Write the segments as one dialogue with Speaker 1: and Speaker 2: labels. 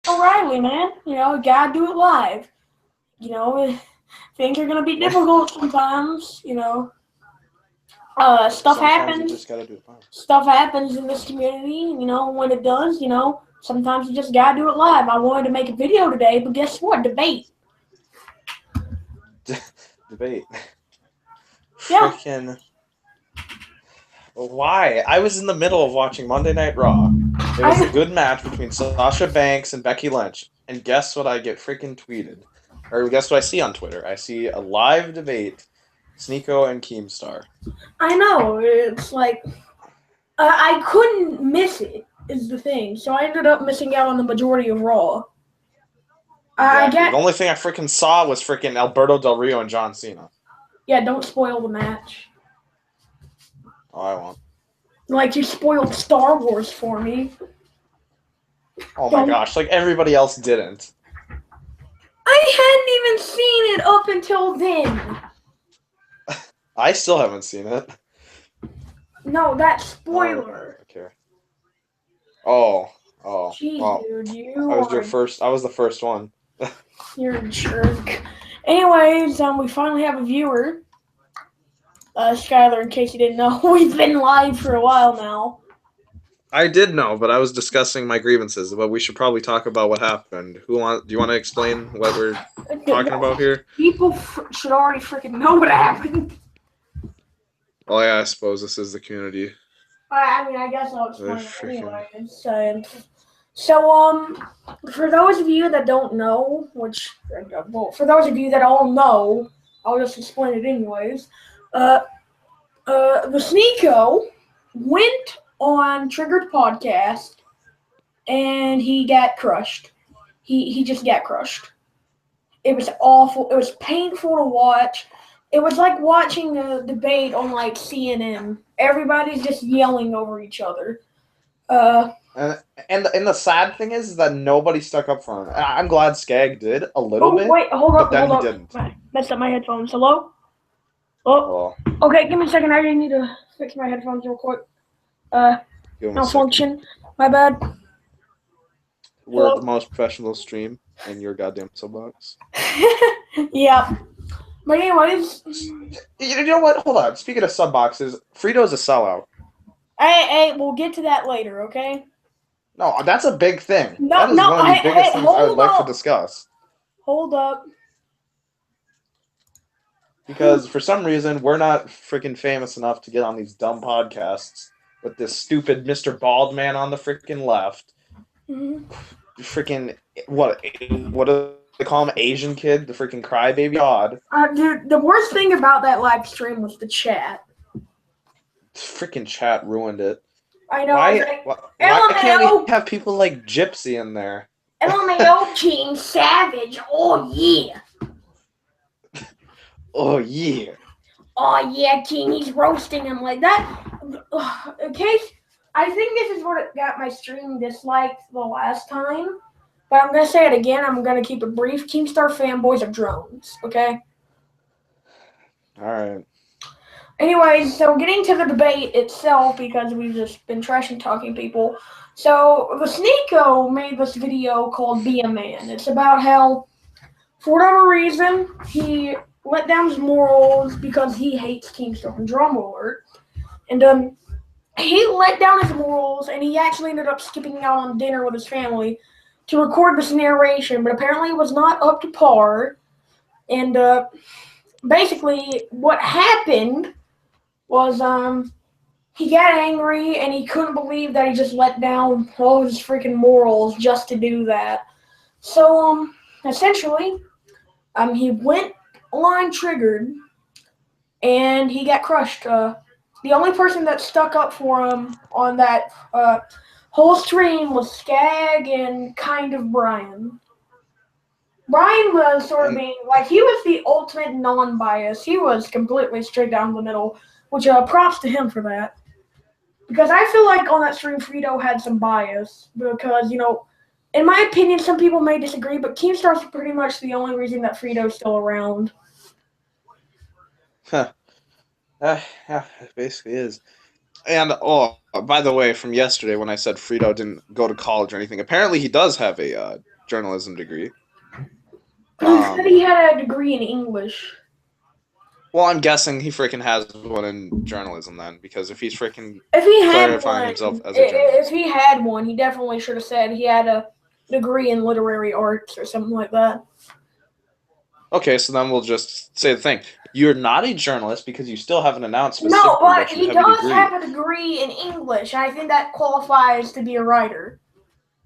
Speaker 1: O'Reilly, man. You know, gotta do it live. You know, things are gonna be difficult sometimes. You know, stuff
Speaker 2: Sometimes you
Speaker 1: happens.
Speaker 2: just gotta do it live.
Speaker 1: Stuff happens in this community. You know, when it does, sometimes you just gotta do it live. I wanted to make a video today, but guess what? Debate.
Speaker 2: Debate.
Speaker 1: Yeah.
Speaker 2: Frickin' why? I was in the middle of watching Monday Night Raw. It was a
Speaker 1: I
Speaker 2: good match between Sasha Banks and Becky Lynch. And guess what I get freaking tweeted? Or guess what I see on Twitter? I see a live debate, Sneeko and Keemstar.
Speaker 1: I know. It's like I couldn't miss it. Is the thing. So I ended up missing out on the majority of Raw. I
Speaker 2: Exactly.
Speaker 1: get.
Speaker 2: The only thing I freaking saw was freaking Alberto Del Rio and John Cena.
Speaker 1: Yeah, don't spoil the match.
Speaker 2: Oh, I won't.
Speaker 1: Like you spoiled Star Wars for me.
Speaker 2: Oh my
Speaker 1: Don't.
Speaker 2: gosh, like everybody else didn't.
Speaker 1: I hadn't even seen it up until then.
Speaker 2: I still haven't seen it.
Speaker 1: No, that
Speaker 2: Oh,
Speaker 1: spoiler.
Speaker 2: okay. Oh.
Speaker 1: Jeez,
Speaker 2: Well,
Speaker 1: dude, you
Speaker 2: I was your
Speaker 1: are
Speaker 2: first. I was the first one.
Speaker 1: you're a jerk. Anyways, we finally have a viewer. Skylar, in case you didn't know, we've been live for a while now.
Speaker 2: I did know, but I was discussing my grievances. But we should probably talk about what happened. Do you want to explain what we're talking about here?
Speaker 1: People should already freaking know what happened.
Speaker 2: Oh yeah, I suppose this is the community.
Speaker 1: I mean, I guess I'll explain it
Speaker 2: Freaking.
Speaker 1: anyways. So, for those of you that don't know, well, for those of you that all know, I'll just explain it anyways. Uh, the Sneeko went on Triggered Podcast, and he got crushed. He just got crushed. It was awful. It was painful to watch. It was like watching a debate on like CNN. Everybody's just yelling over each other. Uh,
Speaker 2: And the sad thing is that nobody stuck up for him. I'm glad Skag did a little
Speaker 1: oh
Speaker 2: bit,
Speaker 1: wait, hold
Speaker 2: but
Speaker 1: up,
Speaker 2: then
Speaker 1: hold
Speaker 2: he
Speaker 1: up.
Speaker 2: didn't.
Speaker 1: I messed up my headphones. Hello? Oh,
Speaker 2: Well,
Speaker 1: okay. Give me a second. I need to fix my headphones real quick.
Speaker 2: give him a second.
Speaker 1: Malfunction. My bad.
Speaker 2: We're the
Speaker 1: Hello.
Speaker 2: most professional stream in your goddamn soapbox.
Speaker 1: Yeah. But anyways,
Speaker 2: You know what? Hold on. Speaking of sub boxes, Frito's a sellout.
Speaker 1: we'll get to that later, okay?
Speaker 2: No, that's a big thing.
Speaker 1: No,
Speaker 2: That is
Speaker 1: no.
Speaker 2: one of the biggest things I would
Speaker 1: Hold
Speaker 2: like to
Speaker 1: up,
Speaker 2: discuss.
Speaker 1: hold up.
Speaker 2: Because for some reason, we're not freaking famous enough to get on these dumb podcasts with this stupid Mr. Bald man on the freaking left.
Speaker 1: Mhm.
Speaker 2: Freaking, what do they call him? Asian kid? The freaking crybaby god.
Speaker 1: Dude, the worst thing about that live stream was the chat.
Speaker 2: Freaking chat ruined it.
Speaker 1: I know. I was
Speaker 2: Why,
Speaker 1: like,
Speaker 2: why can't we
Speaker 1: LMAO,
Speaker 2: have people like Gypsy in there?
Speaker 1: LMAO King Savage. Oh yeah.
Speaker 2: Oh, yeah.
Speaker 1: Oh yeah, King. He's roasting him like that. In case, I think this is what got my stream disliked the last time. But I'm gonna say it again. I'm gonna keep it brief. Keemstar fanboys are drones. Okay.
Speaker 2: All right.
Speaker 1: Anyways, so getting to the debate itself, because we've just been trash and talking people. So the Sneeko made this video called "Be a Man." It's about how, for whatever reason, he let down his morals because he hates Keemstar and Drum Alert, and he let down his morals, and he actually ended up skipping out on dinner with his family to record this narration, but apparently it was not up to par. And basically, what happened was he got angry and he couldn't believe that he just let down all his freaking morals just to do that. So essentially, he went line triggered and he got crushed. The only person that stuck up for him on that whole stream was Skag and kind of Brian. Brian was sort of
Speaker 2: And
Speaker 1: being like he was the ultimate non-bias. He was completely straight down the middle, which props to him for that. Because I feel like on that stream, Frito had some bias. Because, in my opinion, some people may disagree, but Keemstar's pretty much the only reason that Frito's still around.
Speaker 2: yeah, it basically is. And by the way, from yesterday when I said Frito didn't go to college or anything, apparently he does have a journalism degree.
Speaker 1: He said he had a degree in English.
Speaker 2: Well, I'm guessing he freaking has one in journalism then, because if he's freaking
Speaker 1: If he had
Speaker 2: clarifying
Speaker 1: one,
Speaker 2: himself as a journalist.
Speaker 1: if he had one, he definitely should have said he had a degree in literary arts or something like that.
Speaker 2: Okay, so then we'll just say the thing. You're not a journalist because you still haven't announced
Speaker 1: No,
Speaker 2: specifically
Speaker 1: but
Speaker 2: that you
Speaker 1: he
Speaker 2: have a
Speaker 1: does
Speaker 2: degree.
Speaker 1: have a degree in English. I think that qualifies to be a writer.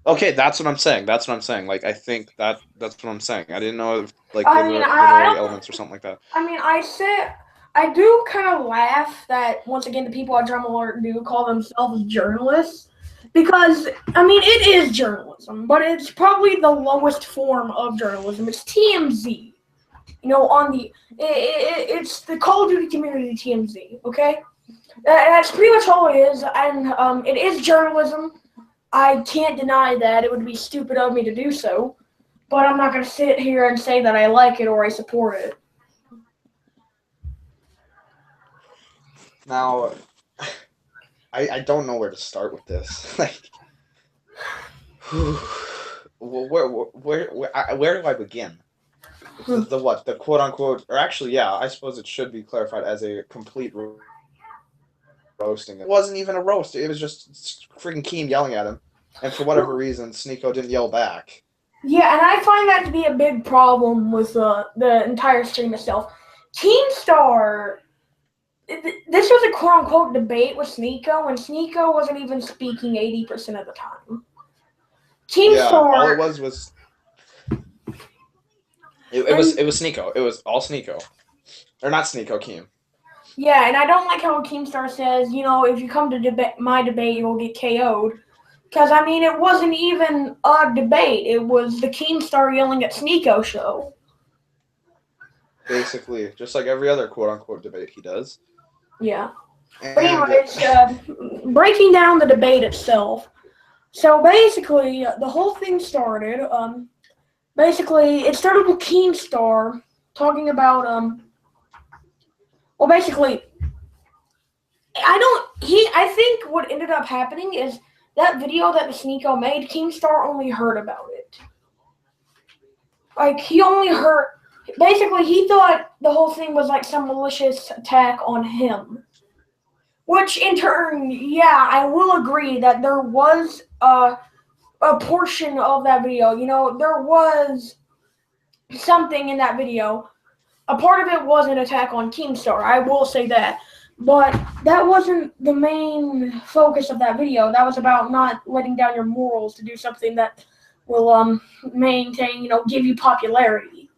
Speaker 2: Okay, that's what I'm saying. That's what I'm saying. Like, I think that's what I'm saying. I didn't know if, like,
Speaker 1: I mean,
Speaker 2: literary elements or something like that.
Speaker 1: I mean, I do kind of laugh that, once again, the people at Drum Alert do call themselves journalists. Because, I mean, it is journalism, but it's probably the lowest form of journalism. It's TMZ. You know, it's the Call of Duty community TMZ, okay? That's pretty much all it is, and it is journalism. I can't deny that. It would be stupid of me to do so, but I'm not going to sit here and say that I like it or I support it.
Speaker 2: Now, I don't know where to start with this. Like, where do I begin? The what? The quote unquote, or actually, yeah, I suppose it should be clarified as a complete roasting. It wasn't even a roast. It was just freaking Keem yelling at him, and for whatever reason, Sneeko didn't yell back.
Speaker 1: Yeah, and I find that to be a big problem with the entire stream itself. Keemstar, this was a quote-unquote debate with Sneeko, and Sneeko wasn't even speaking 80% of the time. Keemstar...
Speaker 2: Yeah, all it was... It was Sneeko. It was all Sneeko. Or not Sneeko, Keem.
Speaker 1: Yeah, and I don't like how Keemstar says, you know, if you come to my debate, you'll get KO'd. Because, I mean, it wasn't even a debate. It was the Keemstar yelling at Sneeko show.
Speaker 2: Basically, just like every other quote-unquote debate he does.
Speaker 1: Yeah. And, but anyways, breaking down the debate itself. So, basically, the whole thing started, basically, it started with Keemstar talking about, well, basically, I think what ended up happening is that video that the Sneeko made, Keemstar only heard about it. Like, he only heard, basically, he thought the whole thing was like some malicious attack on him. Which, in turn, yeah, I will agree that there was a portion of that video. You know, there was something in that video. A part of it was an attack on Keemstar, I will say that. But that wasn't the main focus of that video. That was about not letting down your morals to do something that will maintain, you know, give you popularity.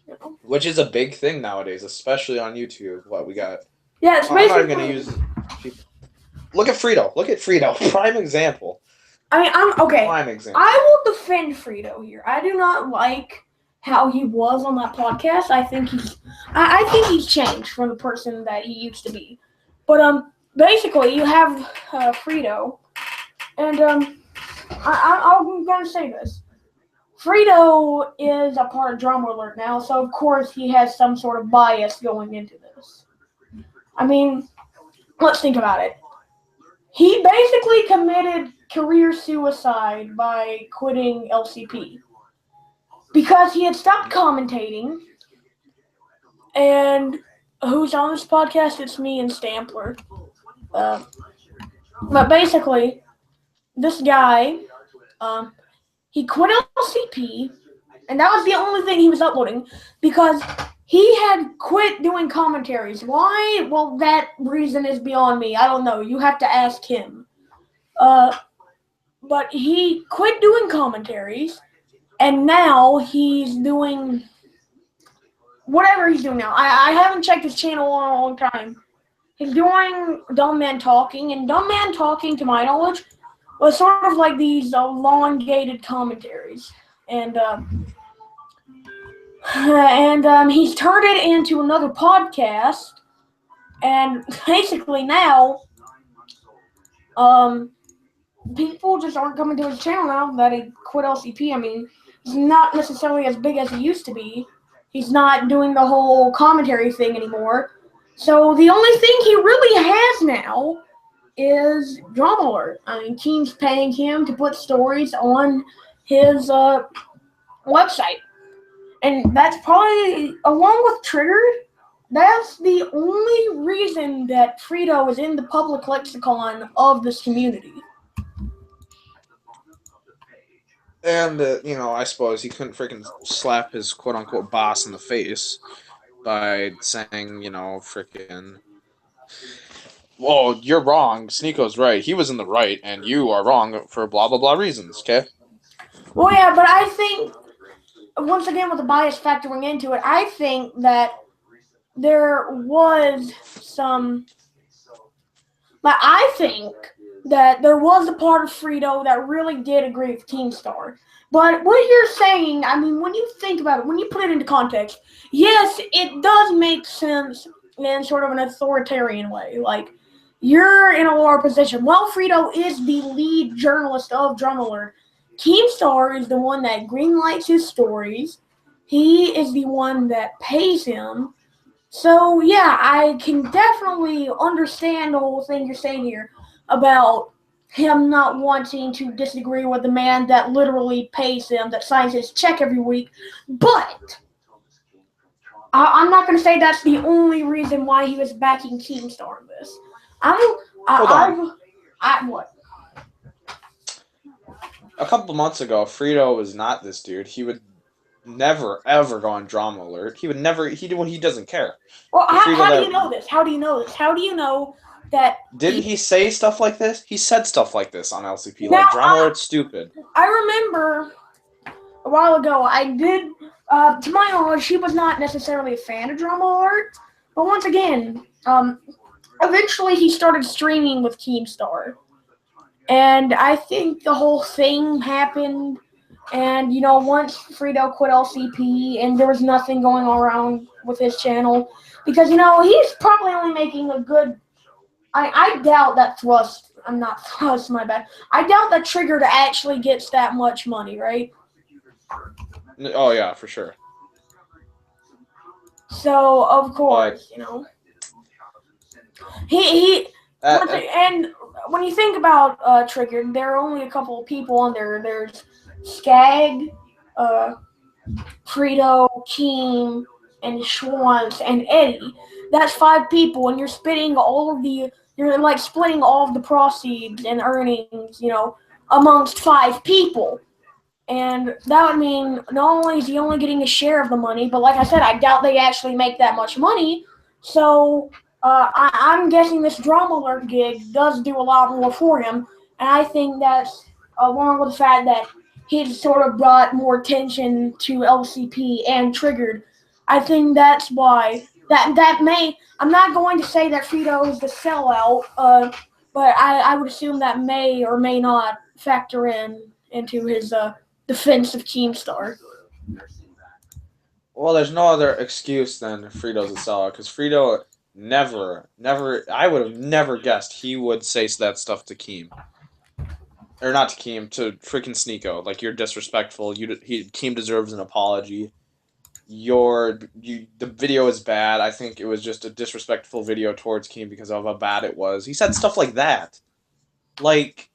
Speaker 1: You know?
Speaker 2: Which is a big thing nowadays, especially on YouTube. What we got?
Speaker 1: Yeah, it's basically...
Speaker 2: I'm not even going to use people. Look at Frito. Look at Frito. Prime example.
Speaker 1: I mean, I'm okay.
Speaker 2: Prime example.
Speaker 1: I will defend Frito here. I do not like how he was on that podcast. I think he's changed from the person that he used to be. But basically you have Frito, and I'm gonna say this. Frito is a part of Drum Alert now, so of course he has some sort of bias going into this. I mean, let's think about it. He basically committed career suicide by quitting LCP. Because he had stopped commentating, and who's on this podcast? It's me and Stampler. But basically, this guy, he quit LCP, and that was the only thing he was uploading, because he had quit doing commentaries. Why? Well, that reason is beyond me. I don't know. You have to ask him. But he quit doing commentaries. And now he's doing whatever he's doing now. I haven't checked his channel in a long time. He's doing Dumb Man Talking, and Dumb Man Talking, to my knowledge, was sort of like these elongated commentaries. And he's turned it into another podcast. And basically now, people just aren't coming to his channel now that he quit LCP. I mean, he's not necessarily as big as he used to be. He's not doing the whole commentary thing anymore. So the only thing he really has now is Drum Alert. I mean, Keem's paying him to put stories on his website. And that's probably, along with Triggered, that's the only reason that Frito is in the public lexicon of this community.
Speaker 2: And, I suppose he couldn't freaking slap his quote-unquote boss in the face by saying, freaking, well, you're wrong. Sneako's right. He was in the right, and you are wrong for blah, blah, blah reasons, okay?
Speaker 1: Well, yeah, but I think, once again, with the bias factoring into it, I think that there was some... But I think that there was a part of Frito that really did agree with Keemstar. But what you're saying, I mean, when you think about it, when you put it into context, yes, it does make sense in sort of an authoritarian way. Like, you're in a lower position. Well, Frito is the lead journalist of Drum Alert. Keemstar is the one that greenlights his stories. He is the one that pays him. So, yeah, I can definitely understand the whole thing you're saying here about him not wanting to disagree with the man that literally pays him, that signs his check every week. But I'm not going to say that's the only reason why he was backing Keemstar in this. What?
Speaker 2: A couple months ago, Frito was not this dude. He would never, ever go on Drama Alert. He would never, he doesn't care.
Speaker 1: Well, how do you know this? How do you know this? How do you know that...
Speaker 2: Didn't he say stuff like this? He said stuff like this on LCP, like, Drama Alert's stupid.
Speaker 1: I remember a while ago, I did, to my knowledge, she was not necessarily a fan of Drama Alert, but once again, eventually he started streaming with Keemstar, and I think the whole thing happened, and, once Frito quit LCP, and there was nothing going around with his channel, because, he's probably only making a good... I doubt that Thrust... I'm not Thrust, my bad. I doubt that Triggered actually gets that much money, right?
Speaker 2: Oh, yeah, for sure.
Speaker 1: So, of course, and when you think about Triggered, there are only a couple of people on there. There's Skag, Frito, Keem, and Schwantz, and Eddie. That's 5 people, and you're splitting all of the proceeds and earnings, amongst 5 people. And that would mean not only is he only getting a share of the money, but like I said, I doubt they actually make that much money. So I'm guessing this Drama Alert gig does do a lot more for him. And I think that's, along with the fact that he's sort of brought more attention to LCP and Triggered, I think that's why. That may... I'm not going to say that Frito is the sellout, but I would assume that may or may not factor into his defense of Keemstar.
Speaker 2: Well, there's no other excuse than Frito's a sellout, because Frito never, I would have never guessed he would say that stuff to Keem. Or not to Keem, to freaking Sneeko. Like, you're disrespectful. Keem deserves an apology. The video is bad. I think it was just a disrespectful video towards Keem because of how bad it was. He said stuff like that. Like,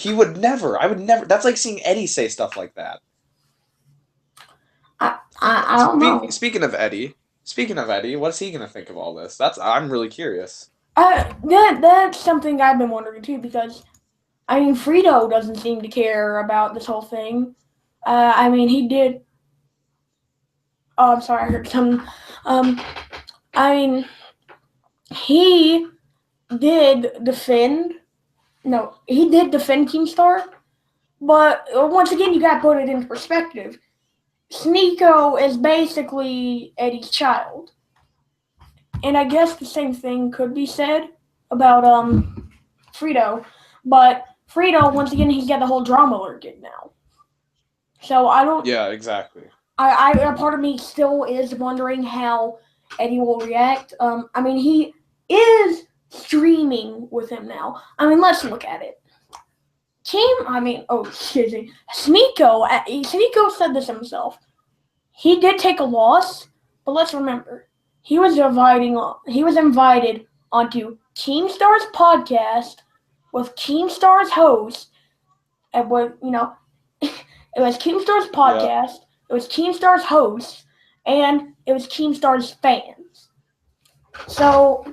Speaker 2: I would never. That's like seeing Eddie say stuff like that.
Speaker 1: I don't know.
Speaker 2: Speaking of Eddie, what's he gonna think of all this? I'm really curious.
Speaker 1: That's something I've been wondering too, because Frito doesn't seem to care about this whole thing. He did. Oh, I'm sorry, I heard something. He did defend. No, he did defend Keemstar, but once again, you gotta put it into perspective. Sneeko is basically Eddie's child, and I guess the same thing could be said about Frito, but Frito, once again, he's got the whole Drama Alert gig now. So I don't.
Speaker 2: Yeah, exactly.
Speaker 1: A part of me still is wondering how Eddie will react. He is streaming with him now. Let's look at it. Sneeko said this himself. He did take a loss, but let's remember, he was invited onto Keemstar's podcast with Keemstar's host, and It was Keemstar's podcast. It was Keemstar's hosts, and it was Keemstar's fans. So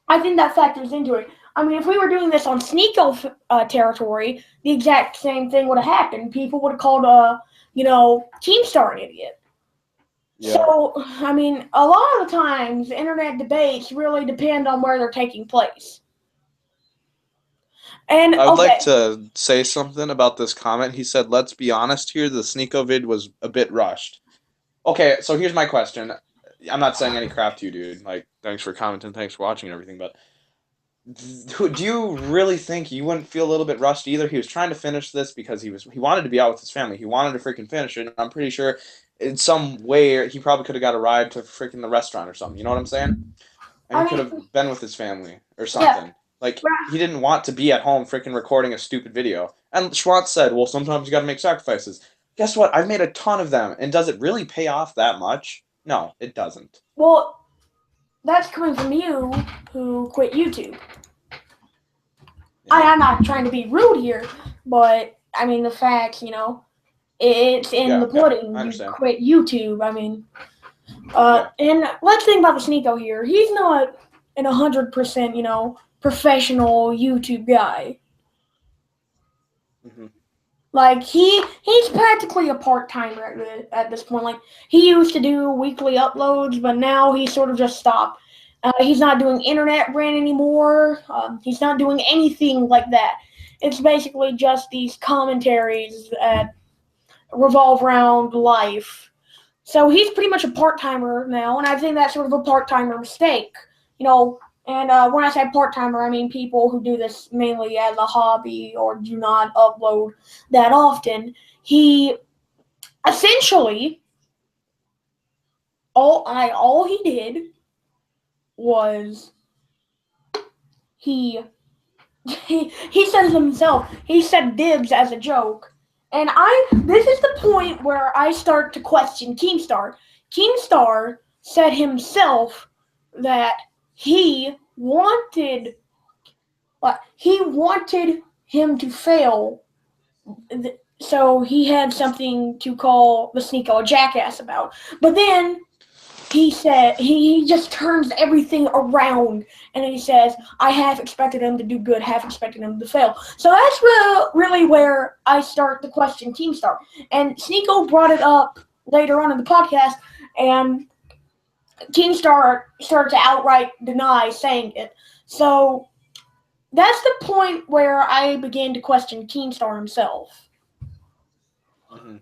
Speaker 1: I think that factors into it. I mean, if we were doing this on Sneeko territory, the exact same thing would have happened. People would have called, Keemstar an idiot. Yeah. So, I mean, a lot of the times, internet debates really depend on where they're taking place. And
Speaker 2: I would like to say something about this comment. He said, let's be honest here, the Sneeko vid was a bit rushed. Okay, so here's my question. I'm not saying any crap to you, dude. Like, thanks for commenting, thanks for watching and everything, but do you really think you wouldn't feel a little bit rushed either? He was trying to finish this because he wanted to be out with his family. He wanted to freaking finish it, and I'm pretty sure in some way he probably could have got a ride to freaking the restaurant or something. You know what I'm saying? And he could have been with his family or something. Yeah. Like, he didn't want to be at home freaking recording a stupid video. And Schwartz said, well, sometimes you got to make sacrifices. Guess what? I've made a ton of them. And does it really pay off that much? No, it doesn't.
Speaker 1: Well, that's coming from you who quit YouTube. Yeah. I'm not trying to be rude here, but, I mean, the facts, it's in the pudding. You quit YouTube. I mean, and let's think about the Sneeko here. He's not an 100%, professional YouTube guy. Mm-hmm. Like, he's practically a part-timer at this point. Like, he used to do weekly uploads, but now he sort of just stopped. He's not doing internet rant anymore. He's not doing anything like that. It's basically just these commentaries that revolve around life. So he's pretty much a part-timer now, and I think that's sort of a part-timer mistake. And when I say part-timer, I mean people who do this mainly as a hobby or do not upload that often. He essentially, all he did was he said himself, he said dibs as a joke. And this is the point where I start to question Keemstar. Keemstar said himself that he wanted him to fail, so he had something to call the Sneeko a jackass about. But then he said he just turns everything around, and he says, I half expected him to do good, half expected him to fail. So that's really where I start to question Keemstar. And Sneeko brought it up later on in the podcast, and Keemstar started to outright deny saying it. So that's the point where I began to question Keemstar himself.
Speaker 2: Mm-hmm.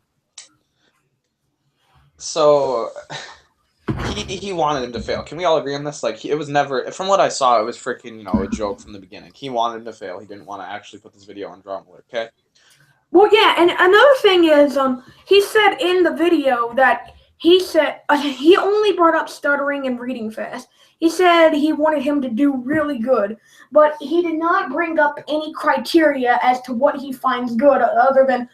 Speaker 2: So he wanted him to fail. Can we all agree on this? Like, it was never, from what I saw, it was freaking, a joke from the beginning. He wanted him to fail. He didn't want to actually put this video on Drama Alert, okay?
Speaker 1: Well, yeah, and another thing is, he said in the video that he only brought up stuttering and reading fast. He said he wanted him to do really good, but he did not bring up any criteria as to what he finds good other than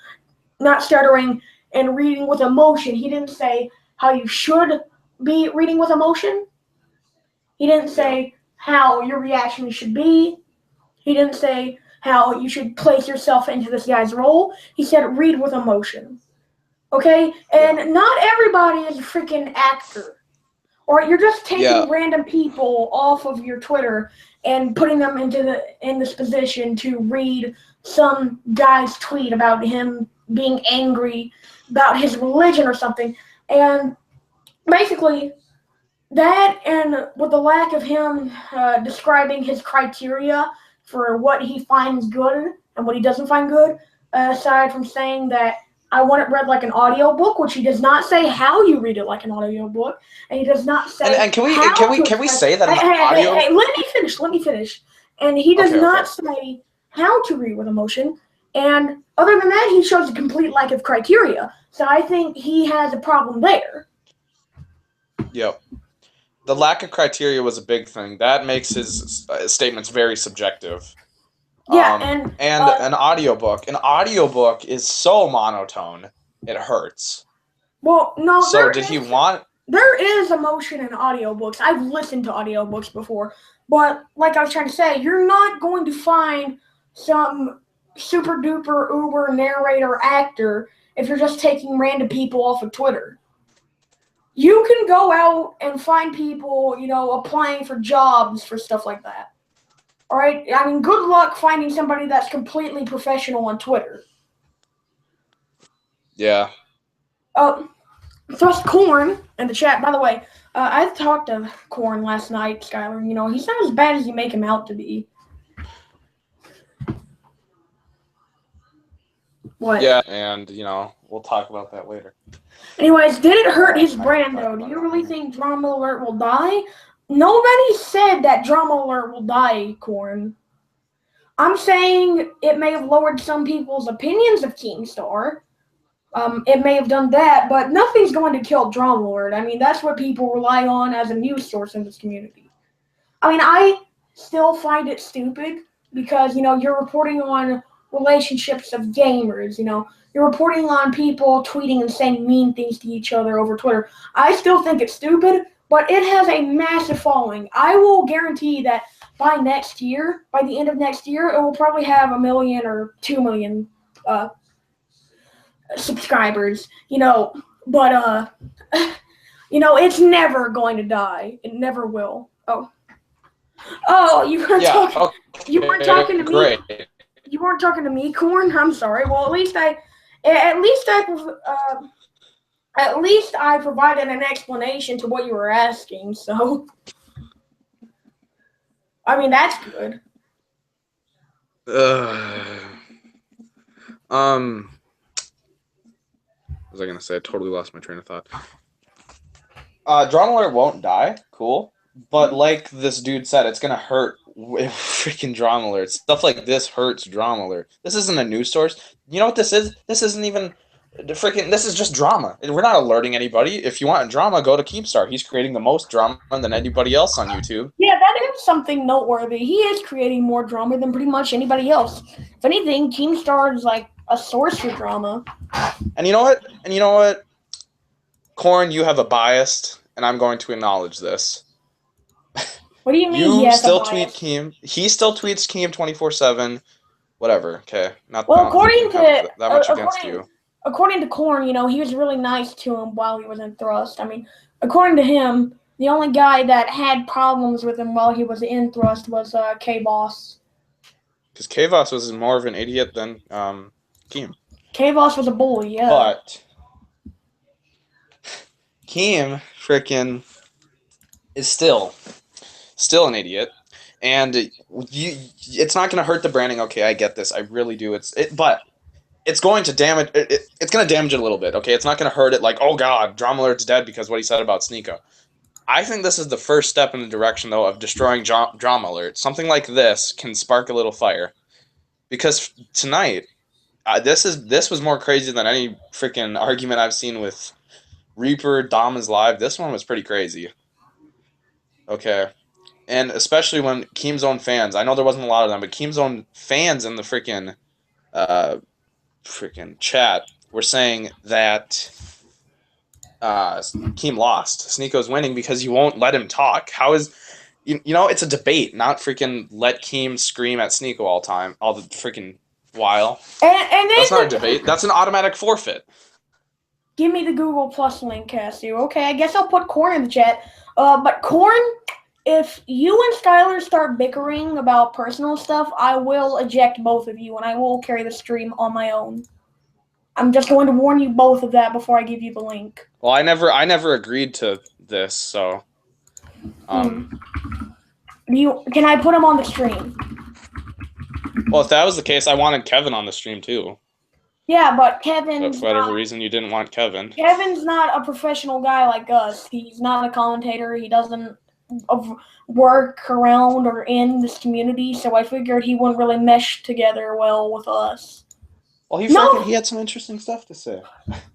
Speaker 1: not stuttering and reading with emotion. He didn't say how you should be reading with emotion. He didn't say how your reaction should be. He didn't say how you should place yourself into this guy's role. He said read with emotion. Okay? And not everybody is a freaking actor. Or you're just taking random people off of your Twitter and putting them in this position to read some guy's tweet about him being angry about his religion or something. And basically, that, and with the lack of him describing his criteria for what he finds good and what he doesn't find good, aside from saying that I want it read like an audiobook, which he does not say how you read it like an audiobook, and he does not say.
Speaker 2: And can we say that audio?
Speaker 1: Hey, let me finish. And he does not say how to read with emotion. And other than that, he shows a complete lack of criteria. So I think he has a problem there.
Speaker 2: Yep. The lack of criteria was a big thing. That makes his statements very subjective.
Speaker 1: Yeah,
Speaker 2: and an audiobook. An audiobook is so monotone, it hurts.
Speaker 1: Well, no.
Speaker 2: So did he want?
Speaker 1: There is emotion in audiobooks. I've listened to audiobooks before, but like I was trying to say, you're not going to find some super duper uber narrator actor if you're just taking random people off of Twitter. You can go out and find people, applying for jobs for stuff like that. All right? I mean, good luck finding somebody that's completely professional on Twitter.
Speaker 2: Yeah.
Speaker 1: Thrust Corn in the chat. By the way, I talked to Corn last night, Skylar. He's not as bad as you make him out to be. What?
Speaker 2: Yeah, and we'll talk about that later.
Speaker 1: Anyways, did it hurt his brand though? Do you really think Drama Alert will die? Nobody said that Drama Alert will die, Corn. I'm saying it may have lowered some people's opinions of Keemstar. It may have done that, but nothing's going to kill Drama Alert. I mean, that's what people rely on as a news source in this community. I mean, I still find it stupid because, you're reporting on relationships of gamers, you're reporting on people tweeting and saying mean things to each other over Twitter. I still think it's stupid, but it has a massive following. I will guarantee that by next year, by the end of next year, it will probably have 1 million or 2 million subscribers, but it's never going to die. It never will. Oh, you weren't talking. Okay. You weren't talking to me. You weren't talking to me, Corn. I'm sorry. Well, at least I provided an explanation to what you were asking. So, I mean, that's good.
Speaker 2: What was I gonna say? I totally lost my train of thought. Drama Alert won't die. Cool. But like this dude said, it's gonna hurt freaking Drama Alert. Stuff like this hurts Drama Alert. This isn't a news source. You know what this is? This isn't even this is just drama. We're not alerting anybody. If you want drama, go to Keemstar. He's creating the most drama than anybody else on YouTube.
Speaker 1: Yeah, that is something noteworthy. He is creating more drama than pretty much anybody else. If anything, Keemstar is like a source for drama.
Speaker 2: And you know what? Corn, you have a bias, and I'm going to acknowledge this.
Speaker 1: What do you mean?
Speaker 2: You still tweet Keem. He still tweets Keem 24/7. Whatever. Okay.
Speaker 1: According to
Speaker 2: that much against you.
Speaker 1: According to Corn, he was really nice to him while he was in Thrust. I mean, according to him, the only guy that had problems with him while he was in Thrust was K-Boss.
Speaker 2: Because K-Boss was more of an idiot than Keem.
Speaker 1: K-Boss was a bully, yeah.
Speaker 2: But Keem freaking is still an idiot, and it's not going to hurt the branding. Okay, I get this. I really do. But it's going to damage. It's going to damage it a little bit. Okay, it's not going to hurt it like, oh god, Drama Alert's dead because what he said about Sneeko. I think this is the first step in the direction though of destroying Drama Alert. Something like this can spark a little fire, because tonight, this was more crazy than any freaking argument I've seen with Reaper, Dom is live. This one was pretty crazy. Okay. And especially when Keem's own fans, I know there wasn't a lot of them, but Keem's own fans in the freaking chat were saying that Keem lost. Sneeko's winning because you won't let him talk. How is it's a debate, not freaking let Keem scream at Sneeko all the freaking while.
Speaker 1: And
Speaker 2: that's not a debate. That's an automatic forfeit.
Speaker 1: Give me the Google Plus link, Cassie. Okay, I guess I'll put Corn in the chat. But Corn, if you and Skylar start bickering about personal stuff, I will eject both of you, and I will carry the stream on my own. I'm just going to warn you both of that before I give you the link.
Speaker 2: Well, I never agreed to this, so.
Speaker 1: Can I put him on the stream?
Speaker 2: Well, if that was the case, I wanted Kevin on the stream too.
Speaker 1: Yeah, but Kevin.
Speaker 2: But for whatever reason, you didn't want Kevin.
Speaker 1: Kevin's not a professional guy like us. He's not a commentator. He doesn't work around or in this community, so I figured he wouldn't really mesh together well with us.
Speaker 2: Well, he had some interesting stuff to say.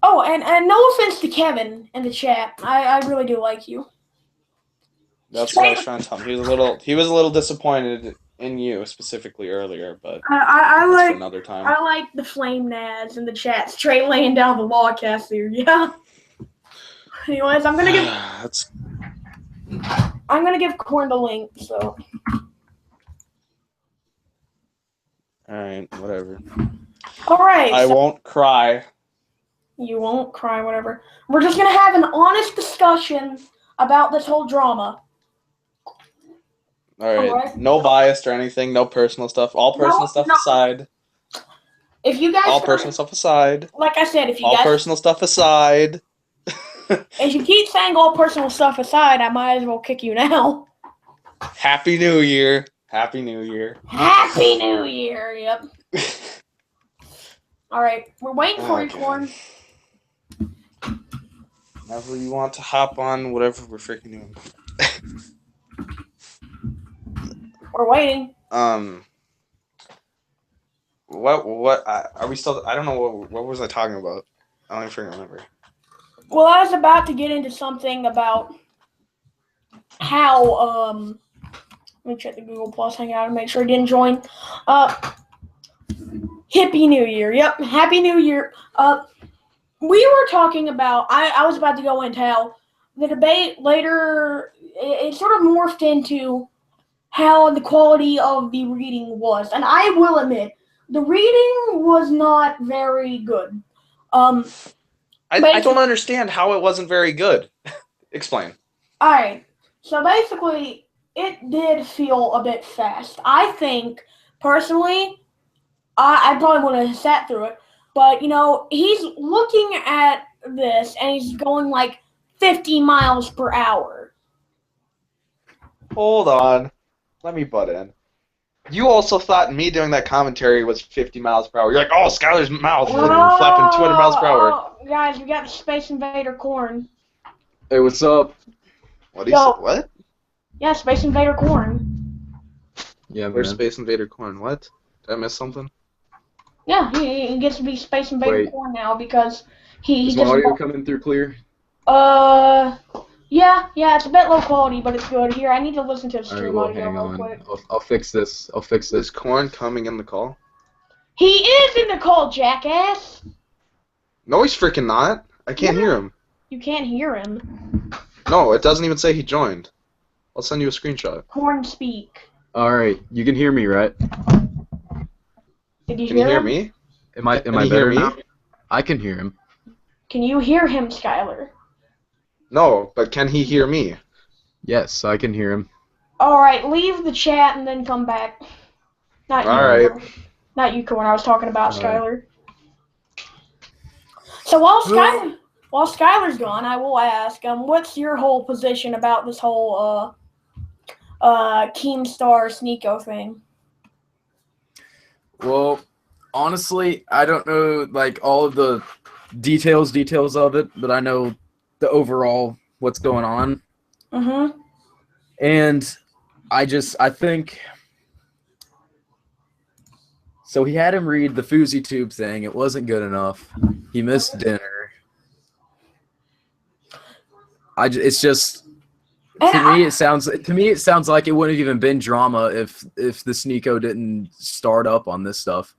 Speaker 1: Oh, and no offense to Kevin in the chat. I really do like you.
Speaker 2: That's what I was trying to tell him. He was a little disappointed in you specifically earlier, but
Speaker 1: I like
Speaker 2: another time.
Speaker 1: I like the flame nads in the chat, straight laying down the law, Cassie. Yeah. Anyways, I'm gonna give Corn the link. So.
Speaker 2: All right, whatever.
Speaker 1: All right.
Speaker 2: I won't cry.
Speaker 1: You won't cry, whatever. We're just gonna have an honest discussion about this whole drama.
Speaker 2: All right.
Speaker 1: Alright.
Speaker 2: No bias or anything. No personal stuff. All personal stuff aside.
Speaker 1: If you guys
Speaker 2: All personal stuff aside.
Speaker 1: like I said, if you
Speaker 2: All
Speaker 1: guys
Speaker 2: personal stuff aside.
Speaker 1: if you keep saying all personal stuff aside, I might as well kick you now.
Speaker 2: Happy New Year. Happy New Year.
Speaker 1: Happy New Year. Yep. All right, we're waiting for you, Corn.
Speaker 2: Whenever you want to hop on, whatever we're freaking doing.
Speaker 1: We're waiting.
Speaker 2: What are we still? I don't know what was I talking about. I don't even remember.
Speaker 1: Well, I was about to get into something about how let me check the Google Plus Hangout and make sure I didn't join. Happy New Year. Yep, Happy New Year. We were talking about. I was about to go into how the debate later. It sort of morphed into how the quality of the reading was, and I will admit the reading was not very good.
Speaker 2: I don't understand how it wasn't very good. Explain.
Speaker 1: Alright, so basically, it did feel a bit fast. I think, personally, I probably would have sat through it, but, he's looking at this, and he's going like 50 miles per hour.
Speaker 2: Hold on. Let me butt in. You also thought me doing that commentary was 50 miles per hour. You're like, oh, Skylar's mouth is flapping 200 miles per hour.
Speaker 1: Oh, guys, we got the Space Invader Corn.
Speaker 3: Hey, what's up?
Speaker 2: What do you say? What?
Speaker 1: Yeah, Space Invader Corn.
Speaker 3: Yeah,
Speaker 2: Where's
Speaker 3: man.
Speaker 2: Space Invader Corn? What? Did I miss something?
Speaker 1: Yeah, he gets to be Space Invader Corn now because he
Speaker 3: Is my
Speaker 1: just
Speaker 3: audio coming through clear?
Speaker 1: Yeah, it's a bit low quality, but it's good. Here, I need to listen to the stream audio real quick.
Speaker 3: I'll fix this.
Speaker 2: Is Corn coming in the call?
Speaker 1: He is in the call, jackass!
Speaker 2: No, he's freaking not. I can't hear him.
Speaker 1: You can't hear him.
Speaker 2: No, it doesn't even say he joined. I'll send you a screenshot.
Speaker 1: Corn speak.
Speaker 3: Alright, you can hear me, right?
Speaker 1: Did you
Speaker 2: Can
Speaker 1: hear
Speaker 2: you hear
Speaker 1: him?
Speaker 2: me?
Speaker 3: Am I
Speaker 2: Can you
Speaker 3: better
Speaker 2: hear me?
Speaker 3: now? I can hear him.
Speaker 1: Can you hear him, Skylar?
Speaker 2: No, but can he hear me?
Speaker 3: Yes, I can hear him.
Speaker 1: Alright, leave the chat and then come back. Not you.
Speaker 2: Alright.
Speaker 1: Not you, Corn. I was talking about
Speaker 3: Alright.
Speaker 1: Skylar. So while Skylar's gone, I will ask, what's your whole position about this whole Keemstar Sneeko thing?
Speaker 4: Well, honestly, I don't know like all of the details of it, but I know the overall what's going on.
Speaker 1: Mm-hmm.
Speaker 4: And I think so he had him read the Fousey Tube thing. It wasn't good enough. He missed dinner. It's just to me it sounds like it wouldn't have even been drama if the Sneeko didn't start up on this stuff.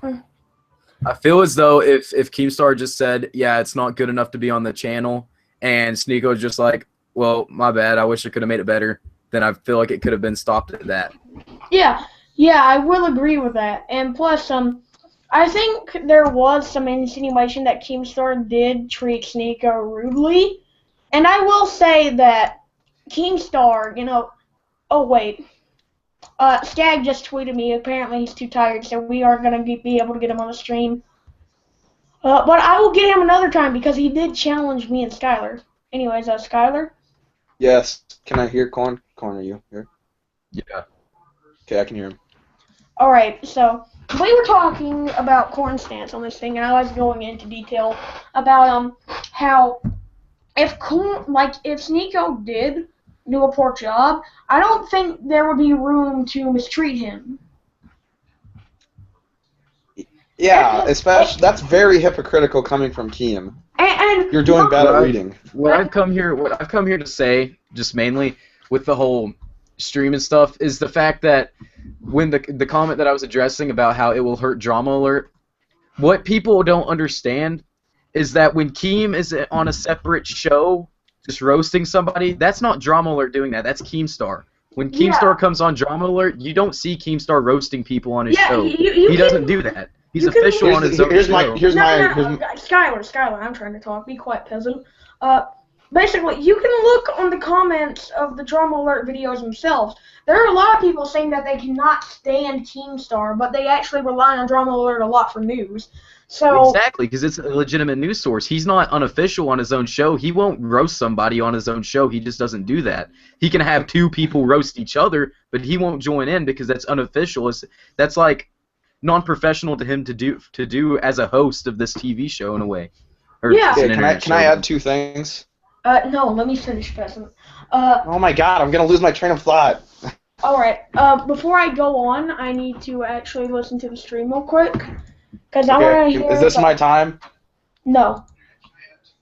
Speaker 4: I feel as though if Keemstar just said, yeah, it's not good enough to be on the channel, and Sneeko's just like, well, my bad, I wish I could have made it better, then I feel like it could have been stopped at that.
Speaker 1: Yeah, I will agree with that. And plus, I think there was some insinuation that Keemstar did treat Sneeko rudely. And I will say that Keemstar, oh wait, Skag just tweeted me. Apparently he's too tired, so we aren't going to be able to get him on the stream. But I will get him another time because he did challenge me and Skylar. Anyways, Skylar?
Speaker 2: Yes. Can I hear Corn? Corn, are you here?
Speaker 3: Yeah.
Speaker 2: Okay, I can hear him.
Speaker 1: Alright, so we were talking about Corn's stance on this thing, and I was going into detail about how if Sneeko did do a poor job, I don't think there would be room to mistreat him.
Speaker 2: Yeah, especially that's very hypocritical coming from Keem.
Speaker 1: And
Speaker 2: You're doing bad at reading.
Speaker 3: What I've come here to say, just mainly with the whole stream and stuff, is the fact that when the comment that I was addressing about how it will hurt Drama Alert, what people don't understand is that when Keem is on a separate show just roasting somebody, that's not Drama Alert doing that. That's Keemstar. When Keemstar comes on Drama Alert, you don't see Keemstar roasting people on his show. He doesn't do that. He's
Speaker 1: You can-
Speaker 3: official on his own
Speaker 2: Here's
Speaker 3: show.
Speaker 2: my here's
Speaker 1: No,
Speaker 2: my
Speaker 1: no,
Speaker 2: here's
Speaker 1: no, Skylar, I'm trying to talk. Be quiet, peasant. Basically, you can look on the comments of the Drama Alert videos themselves. There are a lot of people saying that they cannot stand Keemstar, but they actually rely on Drama Alert a lot for news. So
Speaker 3: Exactly, because it's a legitimate news source. He's not unofficial on his own show. He won't roast somebody on his own show. He just doesn't do that. He can have two people roast each other, but he won't join in because that's unofficial. That's like non-professional to him to do as a host of this TV show in a way. Or
Speaker 1: Yeah.
Speaker 3: just an
Speaker 2: Okay, can I
Speaker 3: internet
Speaker 2: can I
Speaker 3: show.
Speaker 2: add two things?
Speaker 1: no, let me finish, peasant.
Speaker 2: Oh my God, I'm gonna lose my train of thought.
Speaker 1: Alright, before I go on, I need to actually listen to the stream real quick. Because I want to
Speaker 2: Okay,
Speaker 1: hear.
Speaker 2: is this my time?
Speaker 1: No.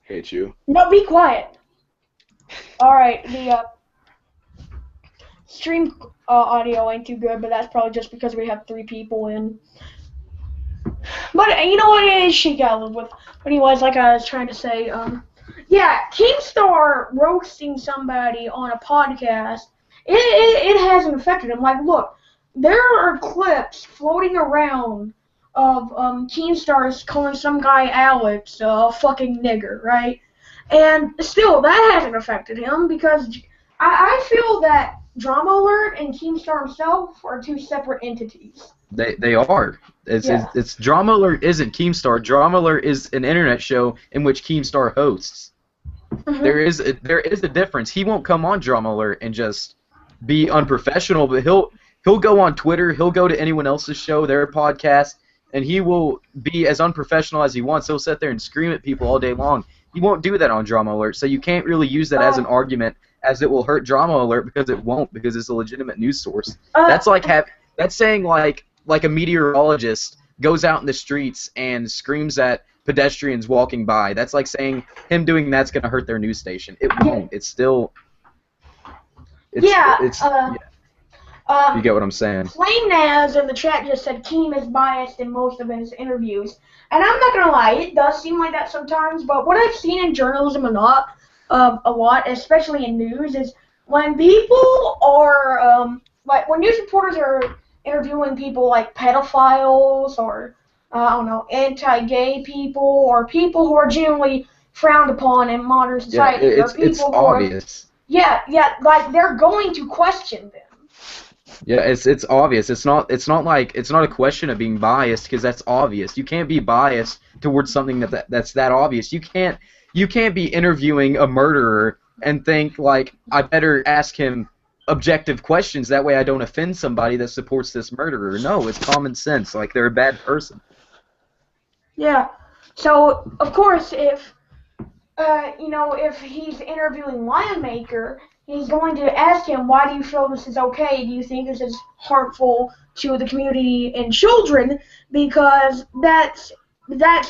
Speaker 2: Hate you.
Speaker 1: No, be quiet. Alright, the stream audio ain't too good, but that's probably just because we have 3 people in. But you know what, it is she got to live with. But anyways, like I was trying to say, yeah, Keemstar roasting somebody on a podcast, it hasn't affected him. Like, look, there are clips floating around of Keemstar's calling some guy Alex a fucking nigger, right? And still, that hasn't affected him because I feel that Drama Alert and Keemstar himself are 2 separate entities.
Speaker 3: They are. It's Drama Alert isn't Keemstar. Drama Alert is an internet show in which Keemstar hosts.
Speaker 1: Mhm.
Speaker 3: There is a difference. He won't come on Drama Alert and just be unprofessional, but he'll go on Twitter, he'll go to anyone else's show, their podcast, and he will be as unprofessional as he wants. He'll sit there and scream at people all day long. He won't do that on Drama Alert, so you can't really use that as an argument as it will hurt Drama Alert because it won't, because it's a legitimate news source. That's saying like a meteorologist goes out in the streets and screams at pedestrians walking by. That's like saying him doing that's going to hurt their news station. It won't. It's still. You get what I'm saying.
Speaker 1: Plain Naz in the chat just said Keem is biased in most of his interviews. And I'm not going to lie, it does seem like that sometimes, but what I've seen in journalism a lot, especially in news, is when people are, like when news reporters are interviewing people like pedophiles or, I don't know, anti-gay people or people who are generally frowned upon in modern society.
Speaker 3: Yeah, it's obvious.
Speaker 1: Like they're going to question them.
Speaker 3: Yeah, it's obvious. It's not a question of being biased because that's obvious. You can't be biased towards something that's that obvious. You can't be interviewing a murderer and think like I better ask him objective questions that way I don't offend somebody that supports this murderer. No, it's common sense. Like they're a bad person.
Speaker 1: Yeah. So of course if if he's interviewing Lionmaker, he's going to ask him, why do you feel this is okay? Do you think this is harmful to the community and children? Because that's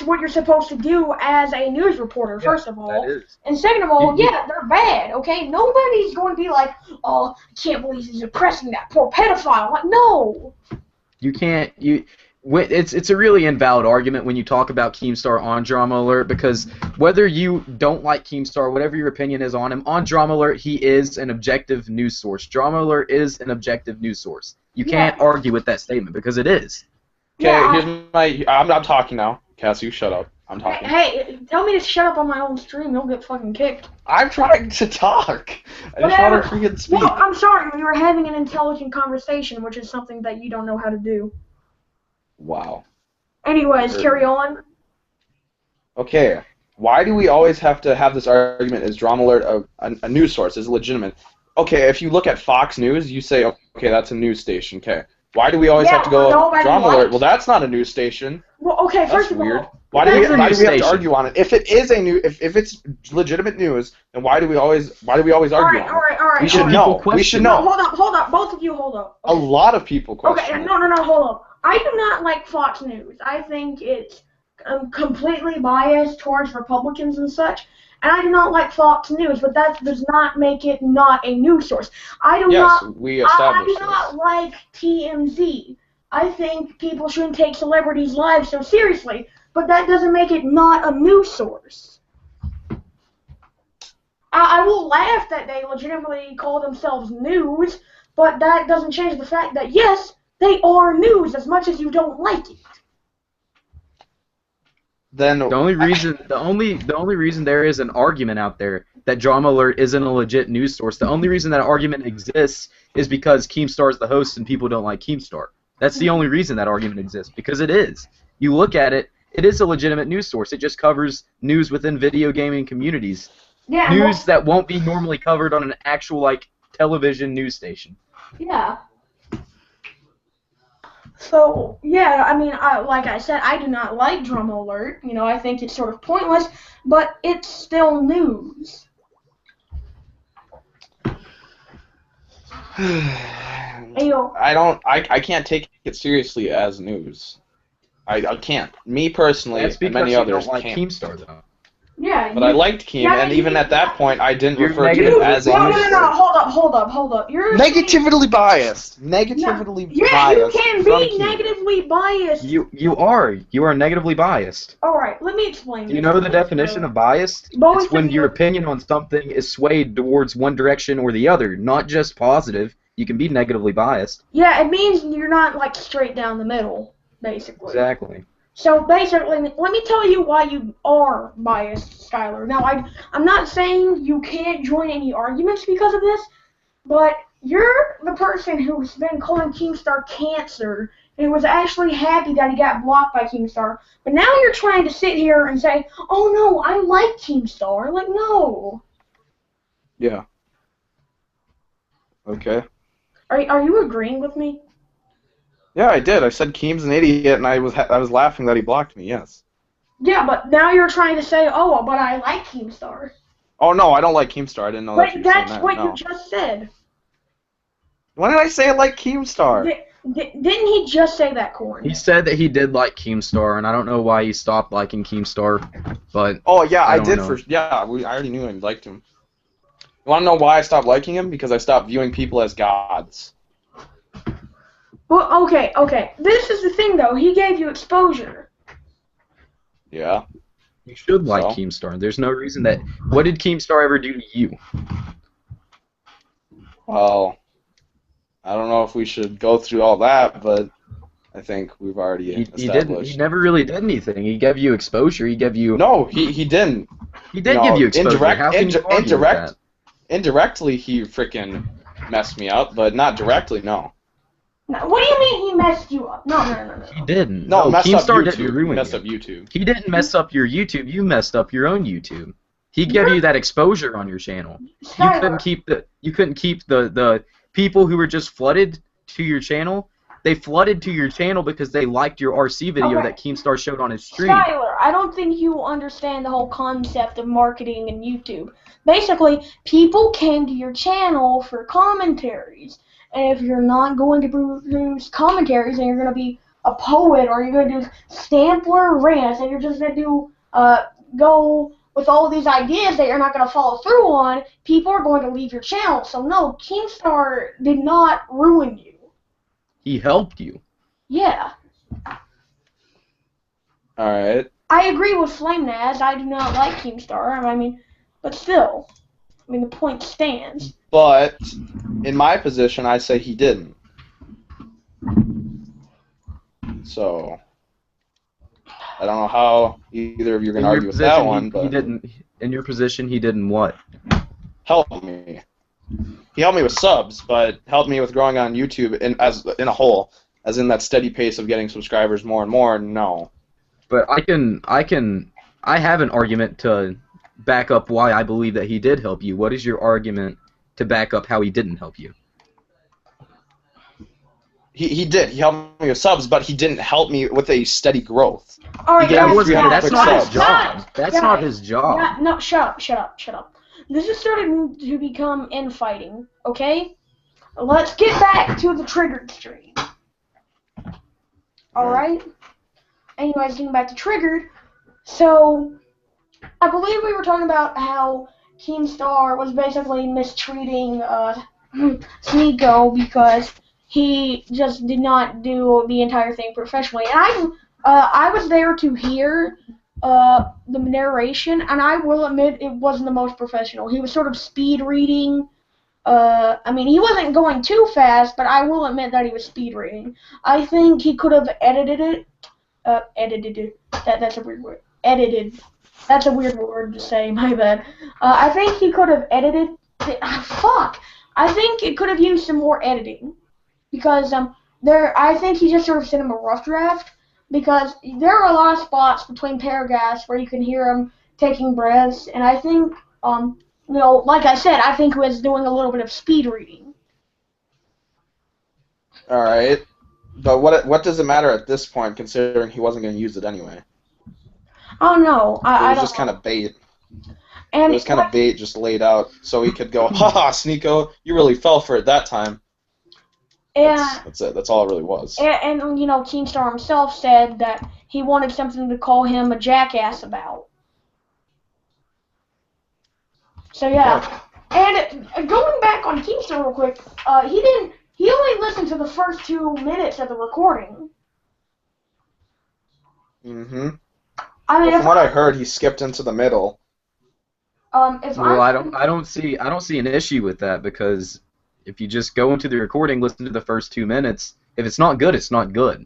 Speaker 1: what you're supposed to do as a news reporter, first of all. And second of all, they're bad, okay? Nobody's going to be like, oh, I can't believe he's oppressing that poor pedophile. Like, no.
Speaker 3: You can't. It's a really invalid argument when you talk about Keemstar on Drama Alert, because whether you don't like Keemstar, whatever your opinion is on him, on Drama Alert he is an objective news source. Drama Alert is an objective news source. You can't argue with that statement because it is.
Speaker 2: Okay, I'm talking now. Cass, you shut up. I'm talking.
Speaker 1: Hey, tell me to shut up on my own stream. You'll get fucking kicked.
Speaker 2: I'm trying to talk. I just want to freaking speak.
Speaker 1: Well, I'm sorry. We were having an intelligent conversation, which is something that you don't know how to do.
Speaker 2: Wow.
Speaker 1: Anyways, carry on.
Speaker 2: Okay, why do we always have to have this argument? Is Drama Alert a news source? Is it legitimate? Okay, if you look at Fox News, you say, okay, that's a news station. Okay, why do we always have to go Drama Alert? Well, that's not a news station.
Speaker 1: Well, okay, first
Speaker 2: That's
Speaker 1: of
Speaker 2: weird.
Speaker 1: all,
Speaker 2: Why do we have to argue on it? If it is if it's legitimate news, then why do we always argue on it?
Speaker 1: All right.
Speaker 2: We should know. We should know.
Speaker 1: Hold up. Both of you, hold up.
Speaker 2: A lot of people question.
Speaker 1: Okay, no, hold up. I do not like Fox News. I think it's completely biased towards Republicans and such. And I do not like Fox News, but that does not make it not a news source. I do not like TMZ. I think people shouldn't take celebrities' lives so seriously, but that doesn't make it not a news source. I will laugh that they legitimately call themselves news, but that doesn't change the fact that, yes, they are news as much as you don't like it.
Speaker 2: then
Speaker 3: The only reason there is an argument out there that Drama Alert isn't a legit news source, the only reason that argument exists is because Keemstar is the host and people don't like Keemstar. That's the only reason that argument exists, because it is. You look at it, it is a legitimate news source. It just covers news within video gaming communities.
Speaker 1: Yeah.
Speaker 3: News that won't be normally covered on an actual, like, television news station.
Speaker 1: Yeah. So, yeah, I mean, like I said, I do not like Drama Alert. You know, I think it's sort of pointless, but it's still news.
Speaker 2: I can't take it seriously as news. I can't. Me personally,
Speaker 3: That's
Speaker 2: and
Speaker 3: because
Speaker 2: many
Speaker 3: you
Speaker 2: others
Speaker 3: don't like
Speaker 2: can't.
Speaker 3: Keemstar, though.
Speaker 1: Yeah.
Speaker 2: But I liked Keem, and even at that point, I didn't
Speaker 3: You're
Speaker 2: refer to
Speaker 3: negative-
Speaker 2: it as a
Speaker 1: No,
Speaker 2: news
Speaker 1: no, no,
Speaker 2: source.
Speaker 1: hold up. You're
Speaker 2: Negatively biased. Negatively
Speaker 1: Yeah,
Speaker 2: biased.
Speaker 1: you can
Speaker 2: from
Speaker 1: be
Speaker 2: Keem.
Speaker 1: negatively biased.
Speaker 3: You are negatively biased.
Speaker 1: Alright, let me explain.
Speaker 3: Do you know the definition of biased?
Speaker 1: Both
Speaker 3: It's when
Speaker 1: of
Speaker 3: your
Speaker 1: you-
Speaker 3: opinion on something is swayed towards one direction or the other, not just positive. You can be negatively biased.
Speaker 1: Yeah, it means you're not, like, straight down the middle, basically.
Speaker 3: Exactly.
Speaker 1: So basically, let me tell you why you are biased, Skylar. Now, I'm not saying you can't join any arguments because of this, but you're the person who's been calling Keemstar cancer and was actually happy that he got blocked by Keemstar. But now you're trying to sit here and say, oh no, I like Keemstar. Like, no.
Speaker 2: Yeah. Okay.
Speaker 1: Are you agreeing with me?
Speaker 2: Yeah, I did. I said Keem's an idiot, and I was laughing that he blocked me. Yes.
Speaker 1: Yeah, but now you're trying to say, oh, but I like Keemstar.
Speaker 2: Oh no, I don't like Keemstar. I didn't know that
Speaker 1: But
Speaker 2: you were saying
Speaker 1: that's
Speaker 2: that.
Speaker 1: what
Speaker 2: No.
Speaker 1: you just said.
Speaker 2: When did I say I like Keemstar?
Speaker 1: Didn't he just say that, Corn?
Speaker 3: He said that he did like Keemstar, and I don't know why he stopped liking Keemstar, but
Speaker 2: Oh yeah, I
Speaker 3: don't
Speaker 2: did
Speaker 3: know.
Speaker 2: I already knew I liked him. You want to know why I stopped liking him? Because I stopped viewing people as gods.
Speaker 1: Well, okay. This is the thing, though. He gave you exposure.
Speaker 2: Yeah.
Speaker 3: you should like
Speaker 2: So?
Speaker 3: Keemstar. There's no reason that. What did Keemstar ever do to you?
Speaker 2: Well, I don't know if we should go through all that, but I think we've already
Speaker 3: He
Speaker 2: established.
Speaker 3: didn't. He never really did anything. He gave you exposure. He gave you.
Speaker 2: No, he didn't.
Speaker 3: He did
Speaker 2: No,
Speaker 3: give you exposure.
Speaker 2: indirect-
Speaker 3: How can you argue with
Speaker 2: indirect-
Speaker 3: that?
Speaker 2: Indirectly, he freaking messed me up, but not directly. No.
Speaker 1: Now, what do you mean he messed you up? No.
Speaker 3: He didn't.
Speaker 2: No, messed up
Speaker 3: Keemstar
Speaker 2: YouTube.
Speaker 3: didn't ruin
Speaker 2: Messed
Speaker 3: you.
Speaker 2: up YouTube.
Speaker 3: He didn't mess up your YouTube. You messed up your own YouTube. He gave you that exposure on your channel. You couldn't keep the people who were just flooded to your channel. They flooded to your channel because they liked your RC video
Speaker 1: Okay.
Speaker 3: that Keemstar showed on his stream.
Speaker 1: Skylar, I don't think you understand the whole concept of marketing and YouTube. Basically, people came to your channel for commentaries. And if you're not going to produce commentaries and you're going to be a poet or you're going to do Stampler rants and you're just going to do go with all these ideas that you're not going to follow through on, people are going to leave your channel. So no, Keemstar did not ruin you.
Speaker 3: He helped you.
Speaker 1: Yeah.
Speaker 2: Alright.
Speaker 1: I agree with Flame Naz. I do not like Keemstar. I mean, but still, I mean, the point stands.
Speaker 2: But, in my position, I say he didn't. So, I don't know how either of you are going to argue with that one, but
Speaker 3: he didn't. In your position, he didn't what?
Speaker 2: help me. He helped me with subs, but helped me with growing on YouTube in a whole, as in that steady pace of getting subscribers more and more. No.
Speaker 3: But I have an argument to back up why I believe that he did help you. What is your argument to back up how he didn't help you?
Speaker 2: He did. He helped me with subs, but he didn't help me with a steady growth.
Speaker 1: All right,
Speaker 2: He gave
Speaker 3: That
Speaker 2: me
Speaker 3: wasn't,
Speaker 2: 300
Speaker 3: that's
Speaker 2: quick
Speaker 3: not his
Speaker 2: subs.
Speaker 3: job. That's not his job.
Speaker 1: Yeah, no, shut up. This is starting to become infighting, okay? Let's get back to the Triggered stream. Alright? Anyways, getting back to Triggered. So, I believe we were talking about how Keemstar was basically mistreating Sneeko because he just did not do the entire thing professionally. And I was there to hear the narration, and I will admit it wasn't the most professional. He was sort of speed reading. I mean, he wasn't going too fast, but I will admit that he was speed reading. I think he could have edited it. That's a weird word. edited. That's a weird word to say, my bad. I think he could have edited. Fuck! I think it could have used some more editing. Because I think he just sort of sent him a rough draft. Because there are a lot of spots between paragraphs where you can hear him taking breaths. And I think, like I said, I think he was doing a little bit of speed reading.
Speaker 2: Alright. But what does it matter at this point, considering he wasn't going to use it anyway?
Speaker 1: Oh no, I
Speaker 2: It was
Speaker 1: don't
Speaker 2: just kind of bait.
Speaker 1: And
Speaker 2: it was kind of bait just laid out so he could go, haha, Sneeko, you really fell for it that time. That's it. That's all it really was.
Speaker 1: And Keemstar himself said that he wanted something to call him a jackass about. So yeah. And going back on Keemstar real quick, he only listened to the first 2 minutes of the recording.
Speaker 2: Mm-hmm.
Speaker 1: I mean,
Speaker 2: from what I heard, he skipped into the middle.
Speaker 3: I don't see an issue with that, because if you just go into the recording, listen to the first 2 minutes, if it's not good, it's not good.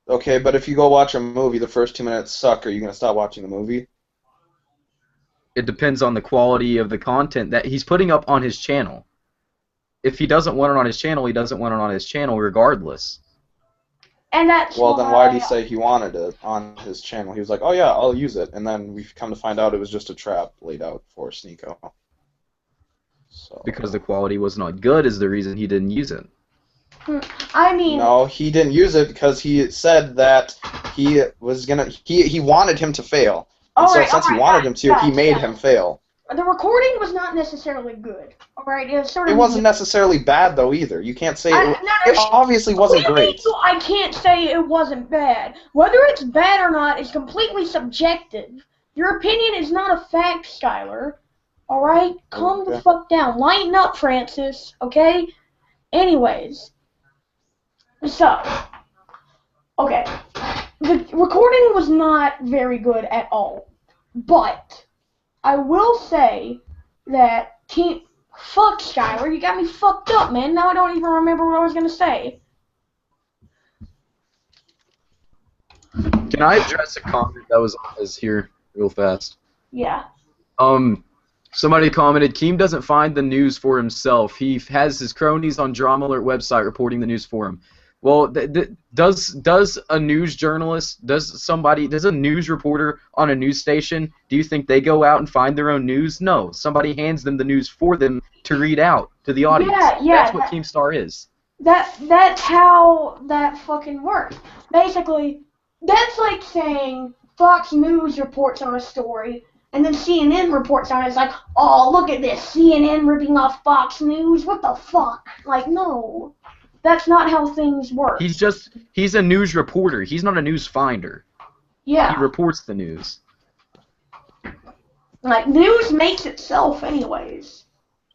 Speaker 2: Okay, but if you go watch a movie, the first 2 minutes suck, are you going to stop watching the movie?
Speaker 3: It depends on the quality of the content that he's putting up on his channel. If he doesn't want it on his channel, he doesn't want it on his channel regardless.
Speaker 1: And that's
Speaker 2: well, then why did he say he wanted it on his channel? He was like, oh yeah, I'll use it. And then we've come to find out it was just a trap laid out for Sneeko. So.
Speaker 3: Because the quality was not good is the reason he didn't use it.
Speaker 1: I mean...
Speaker 2: No, he didn't use it because he said that he was gonna... He wanted him to fail. And so since he wanted him to, he made him fail.
Speaker 1: The recording was not necessarily good. Alright,
Speaker 2: it wasn't necessarily bad, though, either. You can't say... it obviously wasn't great.
Speaker 1: I can't say it wasn't bad. Whether it's bad or not is completely subjective. Your opinion is not a fact, Skylar. Alright? Calm the fuck down. Lighten up, Francis. Okay? Anyways. So. Okay. The recording was not very good at all. But I will say that fuck, Skylar, you got me fucked up, man. Now I don't even remember what I was gonna say.
Speaker 3: Can I address a comment that was here real fast?
Speaker 1: Yeah.
Speaker 3: Somebody commented, Keem doesn't find the news for himself. He has his cronies on Drama Alert website reporting the news for him. Well, does a news journalist, does a news reporter on a news station, do you think they go out and find their own news? No. Somebody hands them the news for them to read out to the audience.
Speaker 1: Yeah,
Speaker 3: that's what Keemstar is.
Speaker 1: That's how that fucking works. Basically, that's like saying Fox News reports on a story, and then CNN reports on it. It's like, oh, look at this, CNN ripping off Fox News? What the fuck? Like, no. That's not how things work.
Speaker 3: He's a news reporter. He's not a news finder.
Speaker 1: Yeah.
Speaker 3: He reports the news.
Speaker 1: Like, news makes itself anyways.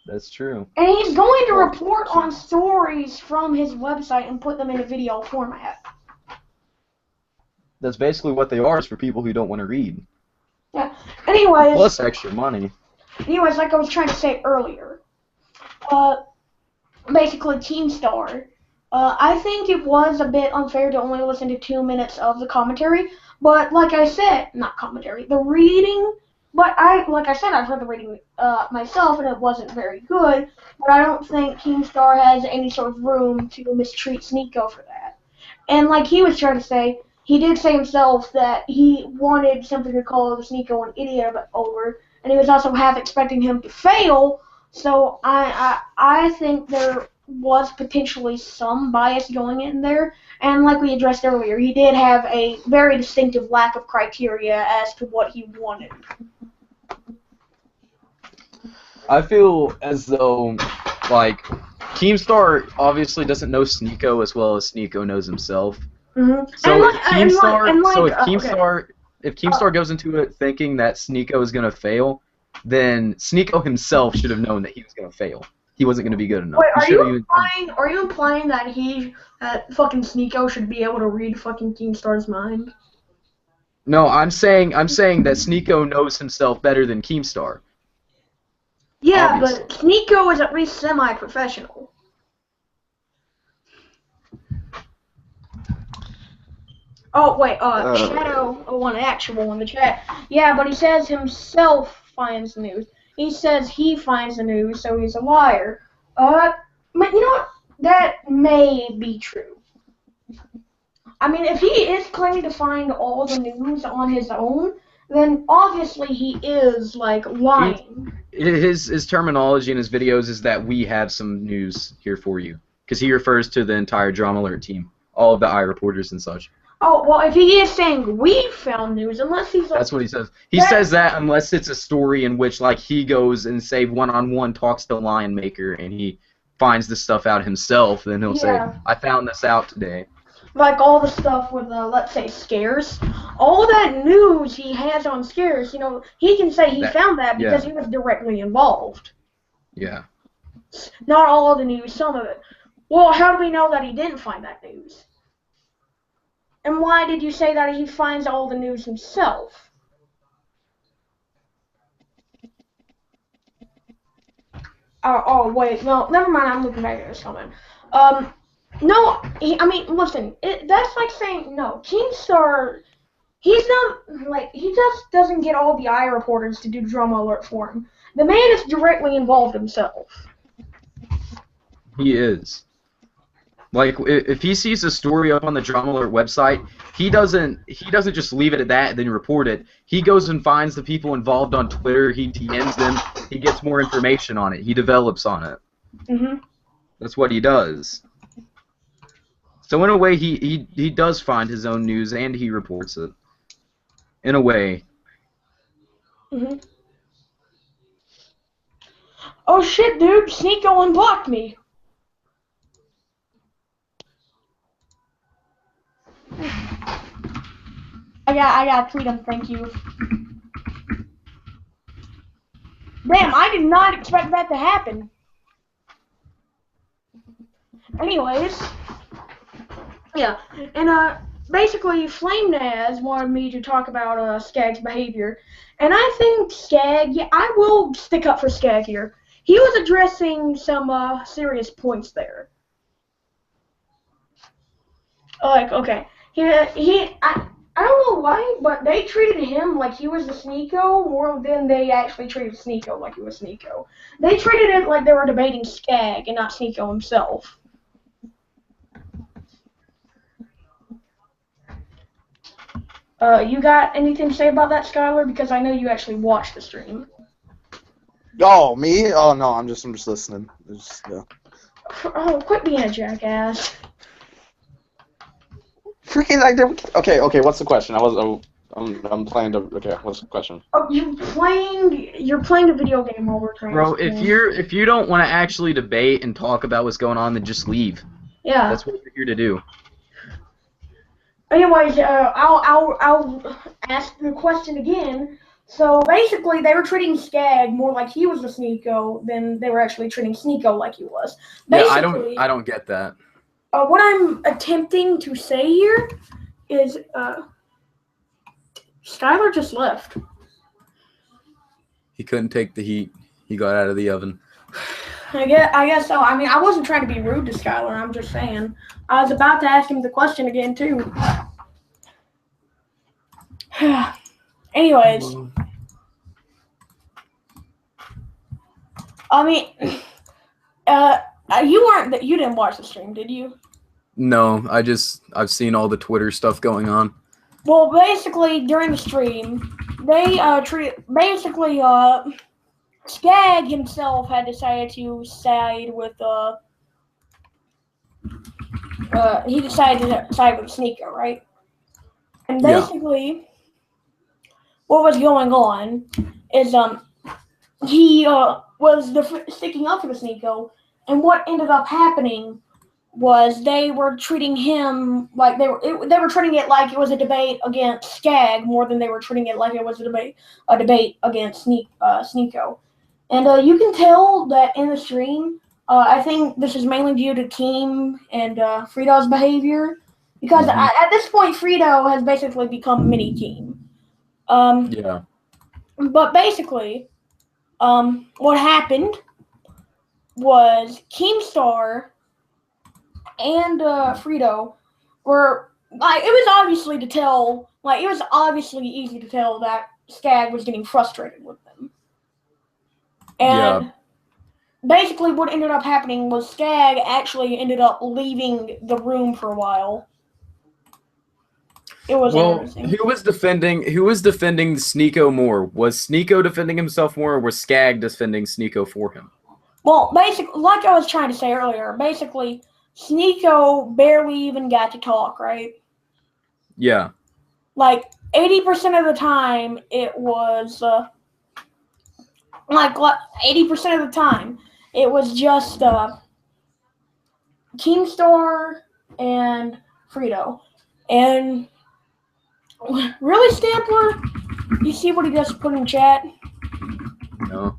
Speaker 3: That's true.
Speaker 1: And he's going to report on stories from his website and put them in a video format.
Speaker 3: That's basically what they are, is for people who don't want to read.
Speaker 1: Yeah. Anyways.
Speaker 3: Plus extra money.
Speaker 1: Anyways, like I was trying to say earlier. Basically, Keemstar. I think it was a bit unfair to only listen to 2 minutes of the commentary, but like I said, not commentary, the reading, but like I said, I've heard the reading myself, and it wasn't very good, but I don't think Keemstar has any sort of room to mistreat Sneeko for that. And like he was trying to say, he did say himself that he wanted something to call Sneeko an idiot over, and he was also half expecting him to fail, so I think there was potentially some bias going in there, and like we addressed earlier, he did have a very distinctive lack of criteria as to what he wanted.
Speaker 3: I feel as though, like, Keemstar obviously doesn't know Sneeko as well as Sneeko knows himself.
Speaker 1: Mm-hmm.
Speaker 3: So if Keemstar goes into it thinking that Sneeko is going to fail, then Sneeko himself should have known that he was going to fail. He wasn't going to be good enough.
Speaker 1: Wait, are you implying that fucking Sneeko should be able to read fucking Keemstar's mind?
Speaker 3: No, I'm saying that Sneeko knows himself better than Keemstar.
Speaker 1: Yeah,
Speaker 3: Obviously.
Speaker 1: but Sneeko is at least semi-professional. Oh wait, Shadow one actual in the chat. Yeah, but he says himself finds the news. He says he finds the news, so he's a liar. But you know what? That may be true. I mean, if he is claiming to find all the news on his own, then obviously he is like lying.
Speaker 3: His terminology in his videos is that we have some news here for you, because he refers to the entire Drama Alert team, all of the iReporters and such.
Speaker 1: Oh, well, if he is saying we found news, unless he's like...
Speaker 3: That's what he says. He says that unless it's a story in which, like, he goes and, say, one-on-one talks to Lion Maker and he finds this stuff out himself, then he'll say, I found this out today.
Speaker 1: Like all the stuff with, let's say, Scares. All that news he has on Scares, you know, he can say he found that because he was directly involved.
Speaker 3: Yeah.
Speaker 1: Not all of the news, some of it. Well, how do we know that he didn't find that news? And why did you say that he finds all the news himself? Oh, wait, no, never mind, I'm looking back at this comment. No, I mean, listen, that's like saying, no, Keemstar, he's not, like, he just doesn't get all the iReporters to do Drama Alert for him. The man is directly involved himself.
Speaker 3: He is. Like, if he sees a story up on the Drama Alert website, he doesn't just leave it at that and then report it. He goes and finds the people involved on Twitter, he DMs them, he gets more information on it, he develops on it.
Speaker 1: Mm-hmm.
Speaker 3: That's what he does. So in a way, he does find his own news and he reports it. In a way.
Speaker 1: Mm-hmm. Oh shit, dude, Sneeko unblocked me. I got to tweet him, thank you. Damn, I did not expect that to happen. Anyways, yeah, and basically Flame Naz wanted me to talk about Skag's behavior, and I think Skag, yeah, I will stick up for Skag here. He was addressing some serious points there. Like, okay, I don't know why, but they treated him like he was a Sneeko more than they actually treated Sneeko like he was Sneeko. They treated it like they were debating Skag and not Sneeko himself. You got anything to say about that, Skylar? Because I know you actually watched the stream.
Speaker 2: Oh, me? Oh no, I'm just listening. Yeah.
Speaker 1: Oh, quit being a jackass.
Speaker 2: Freaking okay. What's the question? I'm playing to. Okay, what's the question?
Speaker 1: Oh, you're playing a video game while we're trying.
Speaker 3: Bro, if you don't want to actually debate and talk about what's going on, then just leave.
Speaker 1: Yeah.
Speaker 3: That's what you're here to do.
Speaker 1: Anyways, I'll ask the question again. So basically, they were treating Skag more like he was a Sneeko than they were actually treating Sneeko like he was. Basically,
Speaker 4: yeah, I don't get that.
Speaker 1: What I'm attempting to say here is, Skylar just left.
Speaker 4: He couldn't take the heat. He got out of the oven.
Speaker 1: I guess so. I mean, I wasn't trying to be rude to Skylar. I'm just saying. I was about to ask him the question again, too. Anyways. I mean, you didn't watch the stream, did you?
Speaker 4: No, I've seen all the Twitter stuff going on.
Speaker 1: Well, basically, during the stream, they Skag himself had decided to side with Sneeko, right? And basically, what was going on is he was sticking up for the Sneeko, and what ended up happening was they were treating him like they were treating it like it was a debate against Skag more than they were treating it like it was a debate against Sneeko. And you can tell that in the stream. I think this is mainly due to Keem and Frito's behavior, because at this point Frito has basically become mini Keem.
Speaker 4: Yeah.
Speaker 1: But basically, what happened was Keemstar and Frito like it was obviously to tell, like it was obviously easy to tell that Skag was getting frustrated with them. And basically what ended up happening was Skag actually ended up leaving the room for a while. It was interesting.
Speaker 4: Who was defending Sneeko more? Was Sneeko defending himself more, or was Skag defending Sneeko for him?
Speaker 1: Well, basically, like I was trying to say earlier, basically, Sneeko barely even got to talk, right?
Speaker 4: Yeah.
Speaker 1: Like 80% of the time, it was like 80% of the time, it was just Keemstar and Frito, and really, Stampler, you see what he just put in chat?
Speaker 4: No.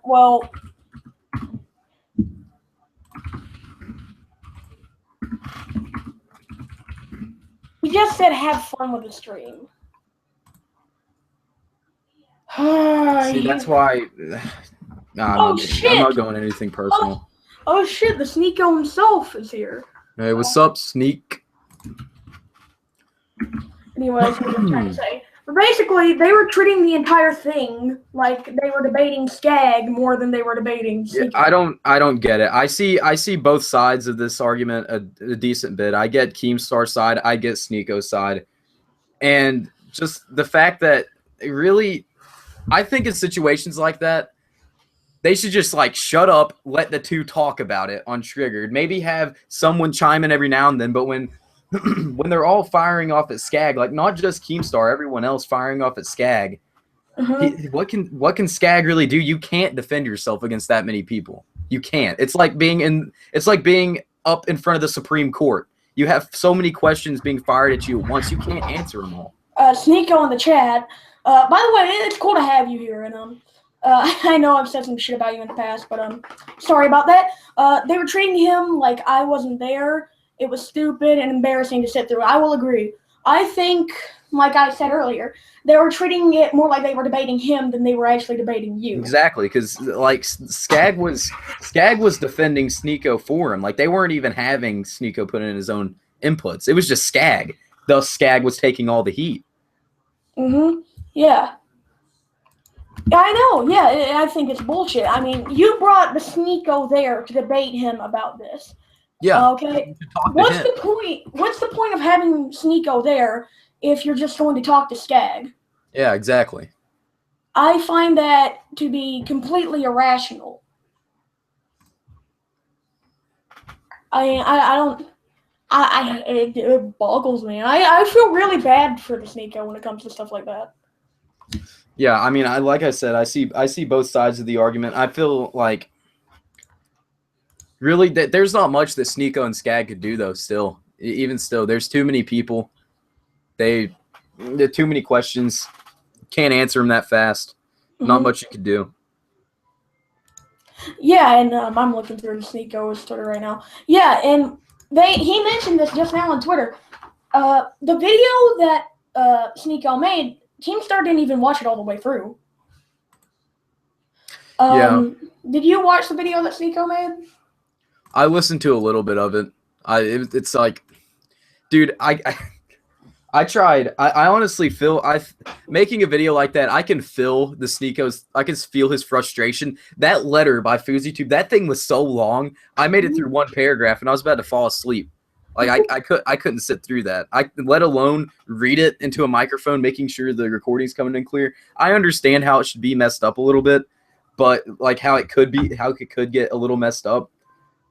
Speaker 1: Well, he just said have fun with the stream.
Speaker 4: See, that's why. Nah, I'm not going anything personal.
Speaker 1: Oh shit, the Sneeko himself is here.
Speaker 4: Hey, what's up, Sneak?
Speaker 1: Anyways, what I'm trying to say. But basically, they were treating the entire thing like they were debating Skag more than they were debating Sneeko.
Speaker 4: Yeah, I don't get it. I see both sides of this argument a decent bit. I get Keemstar's side, I get Sneeko's side. And just the fact that really, I think in situations like that, they should just like shut up, let the two talk about it untriggered. Maybe have someone chime in every now and then, but when when they're all firing off at Skag, like not just Keemstar, everyone else firing off at Skag, what can Skag really do? You can't defend yourself against that many people. You can't. It's like being up in front of the Supreme Court. You have so many questions being fired at you at once. You can't answer them all.
Speaker 1: Sneeko in the chat. By the way, it's cool to have you here, and I know I've said some shit about you in the past, but sorry about that. They were treating him like I wasn't there. It was stupid and embarrassing to sit through. I will agree. I think, like I said earlier, they were treating it more like they were debating him than they were actually debating you.
Speaker 4: Exactly, because like Skag was defending Sneeko for him. Like they weren't even having Sneeko put in his own inputs. It was just Skag. Thus, Skag was taking all the heat.
Speaker 1: Yeah. I know. Yeah, I think it's bullshit. I mean, you brought the Sneeko there to debate him about this.
Speaker 4: Yeah.
Speaker 1: Okay. What's the point? What's the point of having Sneeko there if you're just going to talk to Skag?
Speaker 4: Yeah, exactly.
Speaker 1: I find that to be completely irrational. It boggles me. I feel really bad for the Sneeko when it comes to stuff like that.
Speaker 4: Yeah, I mean, like I said, I see both sides of the argument. I feel like really there's not much that Sneeko and Skag could do though. Even still, there's too many people. There are too many questions. Can't answer them that fast. Not much you could do.
Speaker 1: Yeah, and I'm looking through Sneeko's Twitter right now. Yeah, and he mentioned this just now on Twitter. The video that Sneeko made, Keemstar didn't even watch it all the way through. Did you watch the video that Sneeko made?
Speaker 4: I listened to a little bit of it. It's like, dude, I tried. I honestly feel making a video like that. I can feel the Sneeko's. I can feel his frustration. That letter by FuzzyTube, that thing was so long. I made it through one paragraph and I was about to fall asleep. Like I couldn't sit through that. Let alone read it into a microphone, making sure the recording's coming in clear. I understand how it should be messed up a little bit, but like how it could get a little messed up.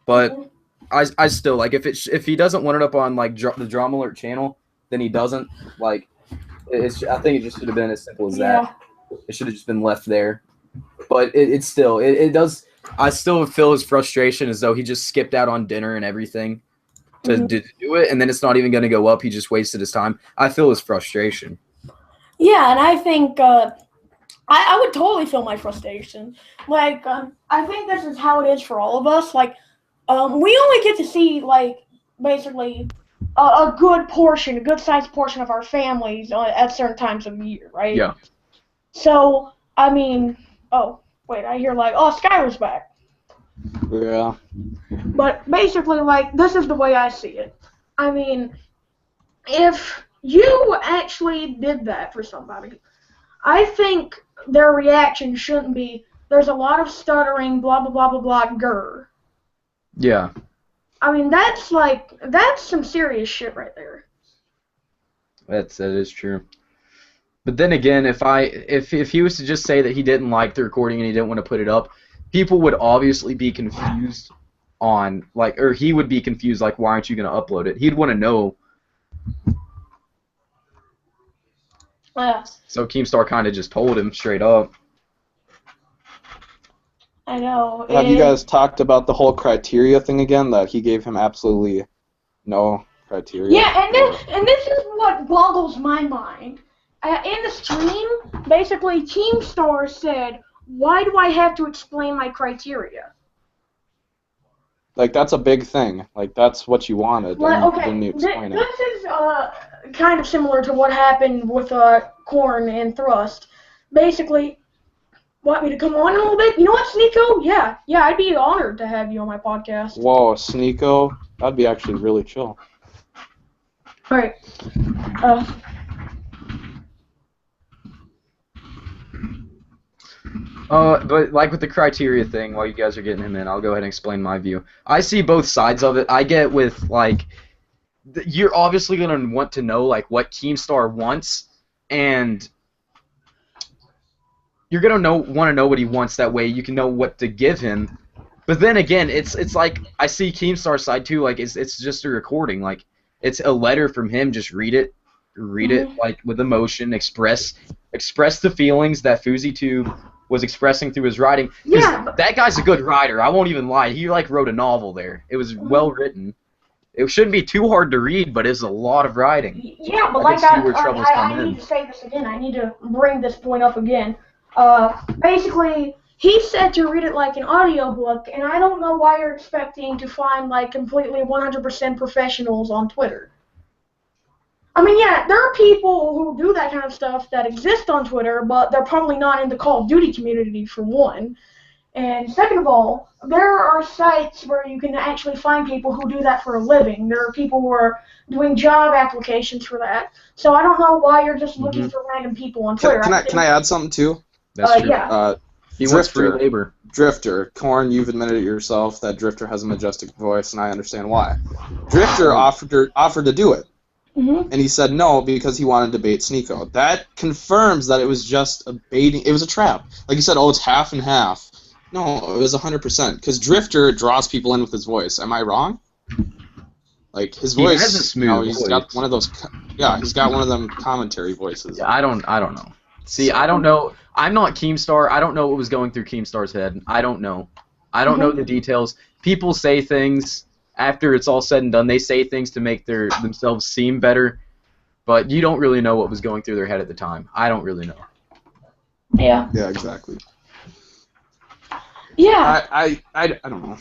Speaker 4: But I still like if he doesn't want it up on like the Drama Alert channel, then he doesn't. Like I think it just should have been as simple as that. It should have just been left there. But it does. I still feel his frustration as though he just skipped out on dinner and everything to do it, and then it's not even going to go up. He just wasted his time. I feel his frustration.
Speaker 1: Yeah, and I think I would totally feel my frustration. Like I think this is how it is for all of us. Like we only get to see like basically a good sized portion of our families at certain times of the year, right?
Speaker 4: Yeah.
Speaker 1: So I mean, oh wait, I hear like, oh, Skylar's back.
Speaker 2: Yeah.
Speaker 1: But basically, like, this is the way I see it. I mean, if you actually did that for somebody, I think their reaction shouldn't be, there's a lot of stuttering, blah, blah, blah, blah, blah, grr.
Speaker 3: Yeah.
Speaker 1: I mean, that's some serious shit right there.
Speaker 3: That is true. But then again, if he was to just say that he didn't like the recording and he didn't want to put it up, people would obviously be confused on, like, or he would be confused, like, why aren't you going to upload it? He'd want to know.
Speaker 1: Yeah.
Speaker 3: So Keemstar kind of just told him straight up.
Speaker 1: I know.
Speaker 2: Have you guys talked about the whole criteria thing again? That he gave him absolutely no criteria.
Speaker 1: Yeah, and this is what boggles my mind. In the stream, basically, Keemstar said, "Why do I have to explain my criteria?"
Speaker 2: Like, that's a big thing. Like, that's what you wanted.
Speaker 1: Like,
Speaker 2: And
Speaker 1: okay,
Speaker 2: then you explain it.
Speaker 1: this is kind of similar to what happened with Korn and Thrust. Basically, want me to come on in a little bit? You know what, Sneeko? Yeah, I'd be honored to have you on my podcast.
Speaker 2: Whoa, Sneeko? That'd be actually really chill.
Speaker 1: Alright.
Speaker 3: But like with the criteria thing, while you guys are getting him in, I'll go ahead and explain my view. I see both sides of it. I get with, like, you're obviously going to want to know, like, what Keemstar wants, and you're going to want to know what he wants. That way you can know what to give him. But then again, it's like, I see Keemstar's side too, like, it's just a recording. Like, it's a letter from him, just read it, like, with emotion, express the feelings that FouseyTube was expressing through his writing.
Speaker 1: Yeah, but
Speaker 3: that guy's a good writer. I won't even lie. He, like, wrote a novel there. It was well written. It shouldn't be too hard to read, but it's a lot of writing.
Speaker 1: Yeah, but
Speaker 3: I
Speaker 1: like,
Speaker 3: can see where troubles come
Speaker 1: I
Speaker 3: in.
Speaker 1: need to say this again. I need to bring this point up again. Basically, he said to read it like an audiobook, and I don't know why you're expecting to find, like, completely 100% professionals on Twitter. I mean, yeah, there are people who do that kind of stuff that exist on Twitter, but they're probably not in the Call of Duty community, for one. And second of all, there are sites where you can actually find people who do that for a living. There are people who are doing job applications for that. So I don't know why you're just looking for random people on Twitter.
Speaker 2: Can I add something too?
Speaker 3: That's true.
Speaker 1: Yeah.
Speaker 3: He wants free labor.
Speaker 2: Drifter. Korn, you've admitted it yourself that Drifter has a majestic voice, and I understand why. Drifter offered to do it.
Speaker 1: Mm-hmm.
Speaker 2: And he said no because he wanted to bait Sneeko. That confirms that it was just a baiting. It was a trap. Like you said, oh, it's half and half. No, it was 100%. Because Drifter draws people in with his voice. Am I wrong? Like his voice.
Speaker 3: He has a smooth
Speaker 2: he's
Speaker 3: voice.
Speaker 2: got one of those. Yeah, he's got one of them commentary voices.
Speaker 3: Yeah, I don't know. See, I don't know. I'm not Keemstar. I don't know what was going through Keemstar's head. I don't know. I don't know the details. People say things after it's all said and done. They say things to make themselves seem better, but you don't really know what was going through their head at the time. I don't really know.
Speaker 1: Yeah.
Speaker 2: Yeah, exactly.
Speaker 1: Yeah.
Speaker 2: I don't know.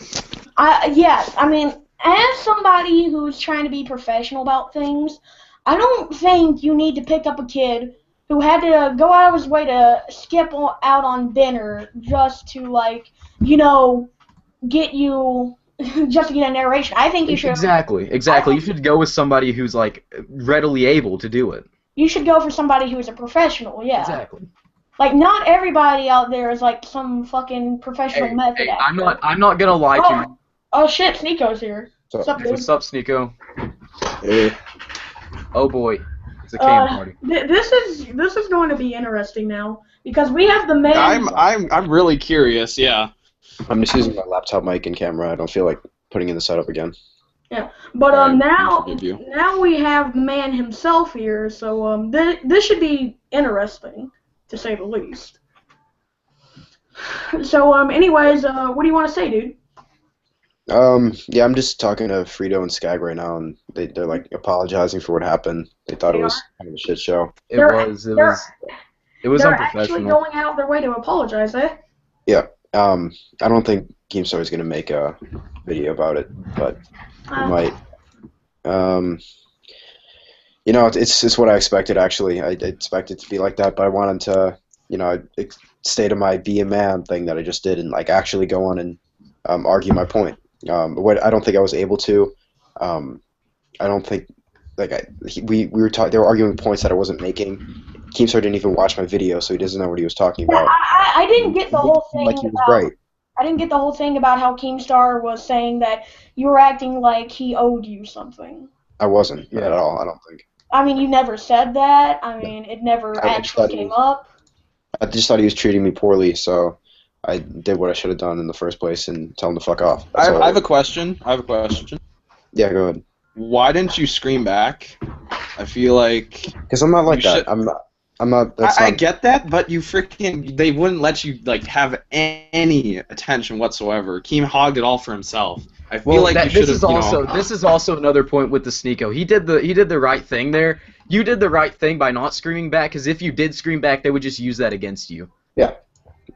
Speaker 1: Yeah, I mean, as somebody who's trying to be professional about things, I don't think you need to pick up a kid who had to go out of his way to skip out on dinner just to, like, get you, just to get a narration. I think you should...
Speaker 3: Exactly. You should go with somebody who's, like, readily able to do it.
Speaker 1: You should go for somebody who's a professional, yeah.
Speaker 3: Exactly.
Speaker 1: Like, not everybody out there is, like, some fucking professional method actor.
Speaker 3: I'm not gonna lie to you.
Speaker 1: Oh, shit, Sneeko's here. What's up, dude?
Speaker 3: What's up, Sneeko?
Speaker 2: Hey.
Speaker 3: Oh, boy. It's a cam party.
Speaker 1: This is going to be interesting now because we have the man.
Speaker 2: I'm really curious. Yeah.
Speaker 5: I'm just using my laptop mic and camera. I don't feel like putting in the setup again.
Speaker 1: Yeah, but now
Speaker 2: you.
Speaker 1: we have the man himself here, so this should be interesting to say the least. So anyways, what do you want to say, dude?
Speaker 5: Yeah, I'm just talking to Frito and Skag right now, and they're like apologizing for what happened. They thought it was kind of a shit show.
Speaker 3: It was
Speaker 1: They're
Speaker 3: unprofessional.
Speaker 1: actually going out of their way to apologize, eh?
Speaker 5: Yeah. I don't think Keemstar is gonna make a video about it, but he might. It's what I expected. Actually, I expected it to be like that, but I wanted to, state of my be a man thing that I just did, and like actually go on and argue my point. What I don't think I was able to. I don't think like we were talking. They were arguing points that I wasn't making. Keemstar didn't even watch my video, so he doesn't know what he was talking
Speaker 1: Yeah,
Speaker 5: about.
Speaker 1: I didn't get the whole thing
Speaker 5: Like he was
Speaker 1: about.
Speaker 5: right.
Speaker 1: I didn't get the whole thing about how Keemstar was saying that you were acting like he owed you something.
Speaker 5: I wasn't
Speaker 3: Yeah.
Speaker 5: at all. I don't think.
Speaker 1: I mean, you never said that. I mean, it never
Speaker 5: I
Speaker 1: actually
Speaker 5: thought he
Speaker 1: came
Speaker 5: was-
Speaker 1: up.
Speaker 5: I just thought he was treating me poorly, so I did what I should have done in the first place and tell him to fuck off. That's all.
Speaker 2: I have a question.
Speaker 5: Yeah, go ahead.
Speaker 2: Why didn't you scream back? I feel like
Speaker 5: Because I'm not like
Speaker 2: You
Speaker 5: that.
Speaker 2: should-
Speaker 5: I'm not. I'm not. That's
Speaker 2: I
Speaker 5: not.
Speaker 2: get that, but you freaking they wouldn't let you like have any attention whatsoever. Keem hogged it all for himself. I feel
Speaker 3: Well,
Speaker 2: like you should
Speaker 3: this
Speaker 2: have.
Speaker 3: is also another point with the Sneeko. He did the right thing there. You did the right thing by not screaming back, because if you did scream back, they would just use that against you.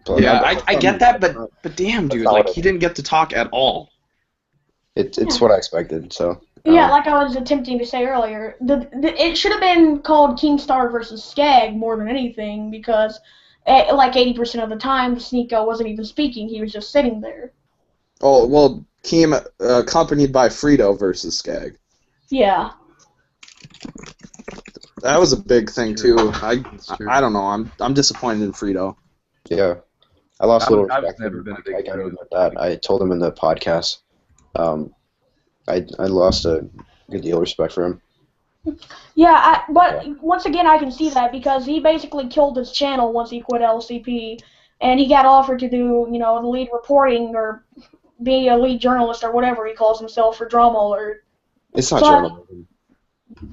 Speaker 5: So
Speaker 2: Yeah,
Speaker 5: that's
Speaker 2: I
Speaker 5: not-
Speaker 2: get that,
Speaker 5: that's not-
Speaker 2: but damn, dude,
Speaker 5: that's not
Speaker 2: like
Speaker 5: what
Speaker 2: he didn't get to talk at all.
Speaker 5: It's what I expected. So.
Speaker 1: Yeah, like I was attempting to say earlier, it should have been called Keemstar versus Skag more than anything, because like 80% of the time, Sneeko wasn't even speaking; he was just sitting there.
Speaker 2: Oh well, Keem accompanied by Frito versus Skag.
Speaker 1: Yeah.
Speaker 2: That was a big thing too.
Speaker 3: That's true.
Speaker 2: I don't know. I'm disappointed in Frito.
Speaker 5: Yeah, I lost a little
Speaker 3: I've
Speaker 5: respect.
Speaker 3: never
Speaker 5: for
Speaker 3: been a
Speaker 5: him.
Speaker 3: big
Speaker 5: I gotta
Speaker 3: fan.
Speaker 5: admit that. I told him in the podcast. I lost a good deal of respect for him.
Speaker 1: Yeah, but once again, I can see that because he basically killed his channel once he quit LCP, and he got offered to do, the lead reporting or be a lead journalist or whatever he calls himself for Drama Alert.
Speaker 5: It's not
Speaker 1: So
Speaker 5: journalism.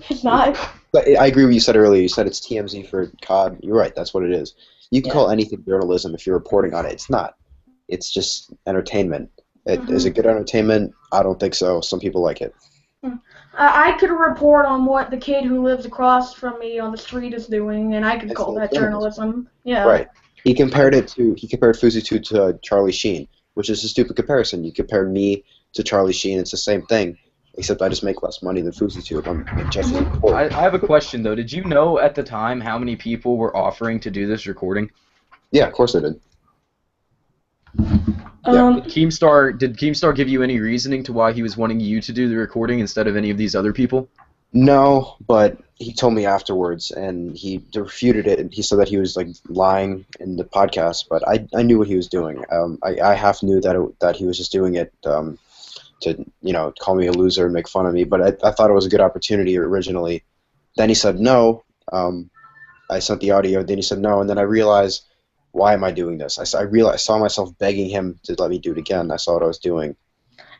Speaker 1: It's not.
Speaker 5: But I agree with what you said earlier. You said it's TMZ for COD. You're right. That's what it is. You can call anything journalism if you're reporting on it. It's not. It's just entertainment. Is it good entertainment? I don't think so. Some people like it.
Speaker 1: I could report on what the kid who lives across from me on the street is doing, and I could call that journalism. Yeah.
Speaker 5: Right. He compared Fuzu to Charlie Sheen, which is a stupid comparison. You compare me to Charlie Sheen, it's the same thing, except I just make less money than Fuzu. I'm just as important.
Speaker 3: I have a question though. Did you know at the time how many people were offering to do this recording?
Speaker 5: Yeah, of course I did.
Speaker 3: Did Keemstar give you any reasoning to why he was wanting you to do the recording instead of any of these other people?
Speaker 5: No, but he told me afterwards, and he refuted it. And he said that he was like lying in the podcast, but I knew what he was doing. I half knew that he was just doing it to call me a loser and make fun of me. But I thought it was a good opportunity originally. Then he said no. I sent the audio. Then he said no, and then I realized, why am I doing this? I saw myself begging him to let me do it again. I saw what I was doing.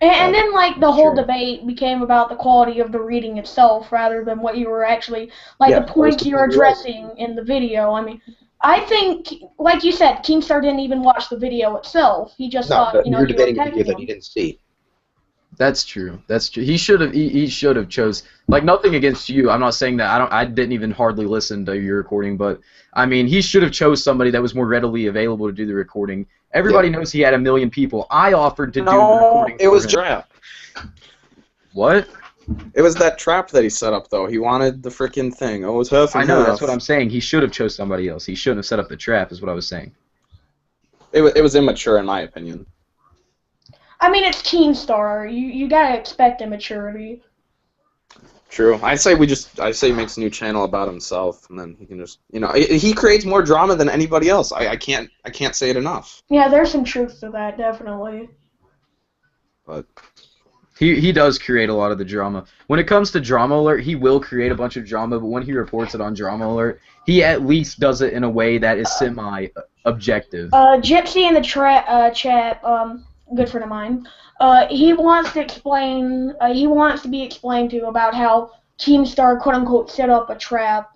Speaker 1: And then, the whole
Speaker 5: Sure.
Speaker 1: debate became about the quality of the reading itself rather than what you were actually,
Speaker 5: Yeah,
Speaker 1: the points
Speaker 5: that was
Speaker 1: you're
Speaker 5: completely right.
Speaker 1: addressing in the video. I mean, I think, like you said, Keemstar didn't even watch the video itself. He just
Speaker 5: No,
Speaker 1: thought,
Speaker 5: but
Speaker 1: you
Speaker 5: you're
Speaker 1: were
Speaker 5: debating a
Speaker 1: attacking
Speaker 5: video that
Speaker 1: him.
Speaker 5: he didn't see.
Speaker 3: That's true. That's true. He should have chose, like, nothing against you. I'm not saying that. I didn't even hardly listen to your recording, but I mean, he should have chose somebody that was more readily available to do the recording. Everybody knows he had 1 million people. I offered to do the recording.
Speaker 2: it was
Speaker 3: for him.
Speaker 2: trap.
Speaker 3: What?
Speaker 2: It was that trap that he set up though. He wanted the freaking thing. Oh, it was half and
Speaker 3: I know.
Speaker 2: half.
Speaker 3: That's what I'm saying. He should have chose somebody else. He shouldn't have set up the trap. Is what I was saying.
Speaker 2: It was immature in my opinion.
Speaker 1: I mean, it's Keemstar. You gotta expect immaturity.
Speaker 2: True. I say he makes a new channel about himself, and then he can just, he creates more drama than anybody else. I can't say it enough.
Speaker 1: Yeah, there's some truth to that, definitely.
Speaker 2: But
Speaker 3: He does create a lot of the drama. When it comes to Drama Alert, he will create a bunch of drama, but when he reports it on Drama Alert, he at least does it in a way that is semi-objective.
Speaker 1: Gypsy in the chat, good friend of mine, he wants to explain, he wants to be explained to about how Keemstar, quote-unquote, set up a trap.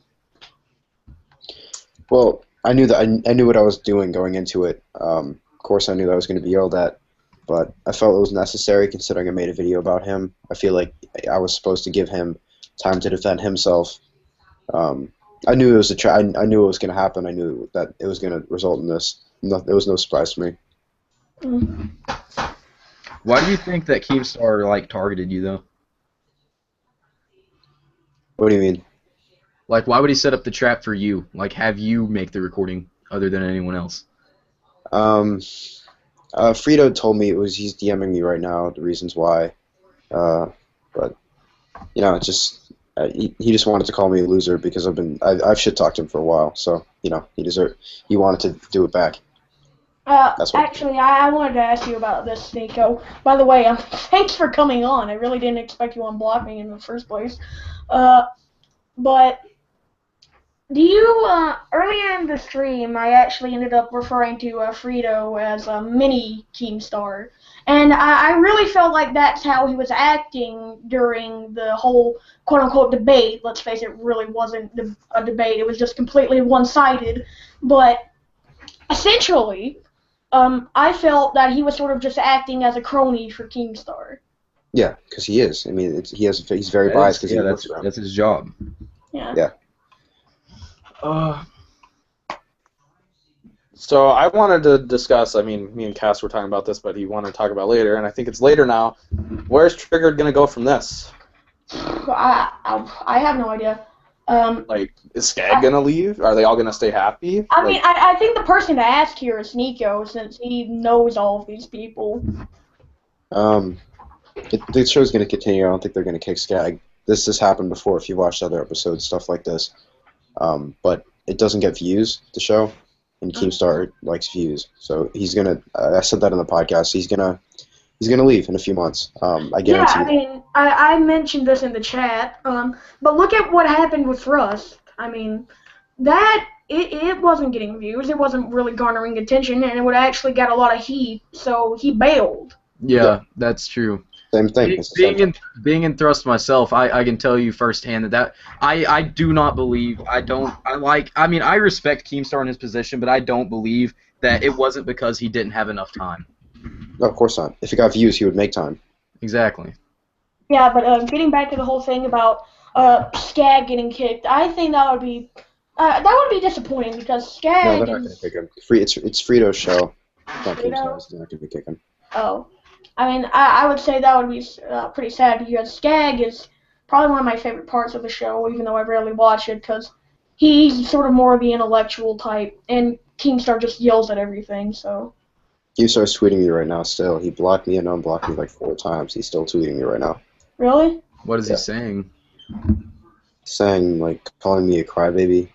Speaker 5: Well, I knew that I knew what I was doing going into it. Of course, I knew that I was going to be yelled at, but I felt it was necessary considering I made a video about him. I feel like I was supposed to give him time to defend himself. I knew it was I knew it was going to happen. I knew that it was going to result in this. It was no surprise to me.
Speaker 3: Why do you think that Keemstar targeted you though?
Speaker 5: What do you mean?
Speaker 3: Like, why would he set up the trap for you? Like, have you make the recording other than anyone else?
Speaker 5: Frito told me he's DMing me right now, the reasons why. But it's just he just wanted to call me a loser because I've shit talked him for a while. So he wanted to do it back.
Speaker 1: Actually, I wanted to ask you about this, Nico. By the way, thanks for coming on. I really didn't expect you to unblock me in the first place. But do you, earlier in the stream, I actually ended up referring to Frito as a mini Keemstar. And I really felt like that's how he was acting during the whole quote-unquote debate. Let's face it really wasn't a debate. It was just completely one-sided. But essentially, I felt that he was sort of just acting as a crony for Keemstar.
Speaker 5: Yeah, because he is. I mean, he's very biased because he works for him.
Speaker 3: That's his job.
Speaker 1: Yeah.
Speaker 5: Yeah.
Speaker 2: So I wanted to discuss, me and Cass were talking about this, but he wanted to talk about later, and I think it's later now. Where's Triggered going to go from this?
Speaker 1: I have no idea.
Speaker 2: Is Skag going to leave? Are they all going to stay happy?
Speaker 1: I think the person to ask here is Nico, since he knows all of these people.
Speaker 5: The show's going to continue. I don't think they're going to kick Skag. This has happened before if you watched other episodes, stuff like this. But it doesn't get views, the show, and Keemstar likes views. So he's going to, I said that in the podcast, he's going to leave in a few months. I guarantee you.
Speaker 1: I mentioned this in the chat, but look at what happened with Rust. It wasn't getting views, it wasn't really garnering attention, and it would actually got a lot of heat, so he bailed.
Speaker 3: Yeah, that's true.
Speaker 5: Same thing.
Speaker 3: Being in Thrust myself, I can tell you firsthand that I do not believe, I respect Keemstar in his position, but I don't believe that it wasn't because he didn't have enough time.
Speaker 5: No, of course not. If he got views, he would make time.
Speaker 3: Exactly.
Speaker 1: Yeah, but getting back to the whole thing about Skag getting kicked, I think that would be disappointing because Skag.
Speaker 5: No, they're not going to kick him. It's Frito's show. It's not Keemstar's. They're not going to kick him.
Speaker 1: Oh, I would say that would be pretty sad because Skag is probably one of my favorite parts of the show, even though I rarely watch it, because he's sort of more of the intellectual type, and Keemstar just yells at everything. So.
Speaker 5: Keemstar's tweeting me right now. Still, he blocked me and unblocked me like 4 times. He's still tweeting me right now.
Speaker 1: Really?
Speaker 3: What is he saying?
Speaker 5: Saying calling me a crybaby.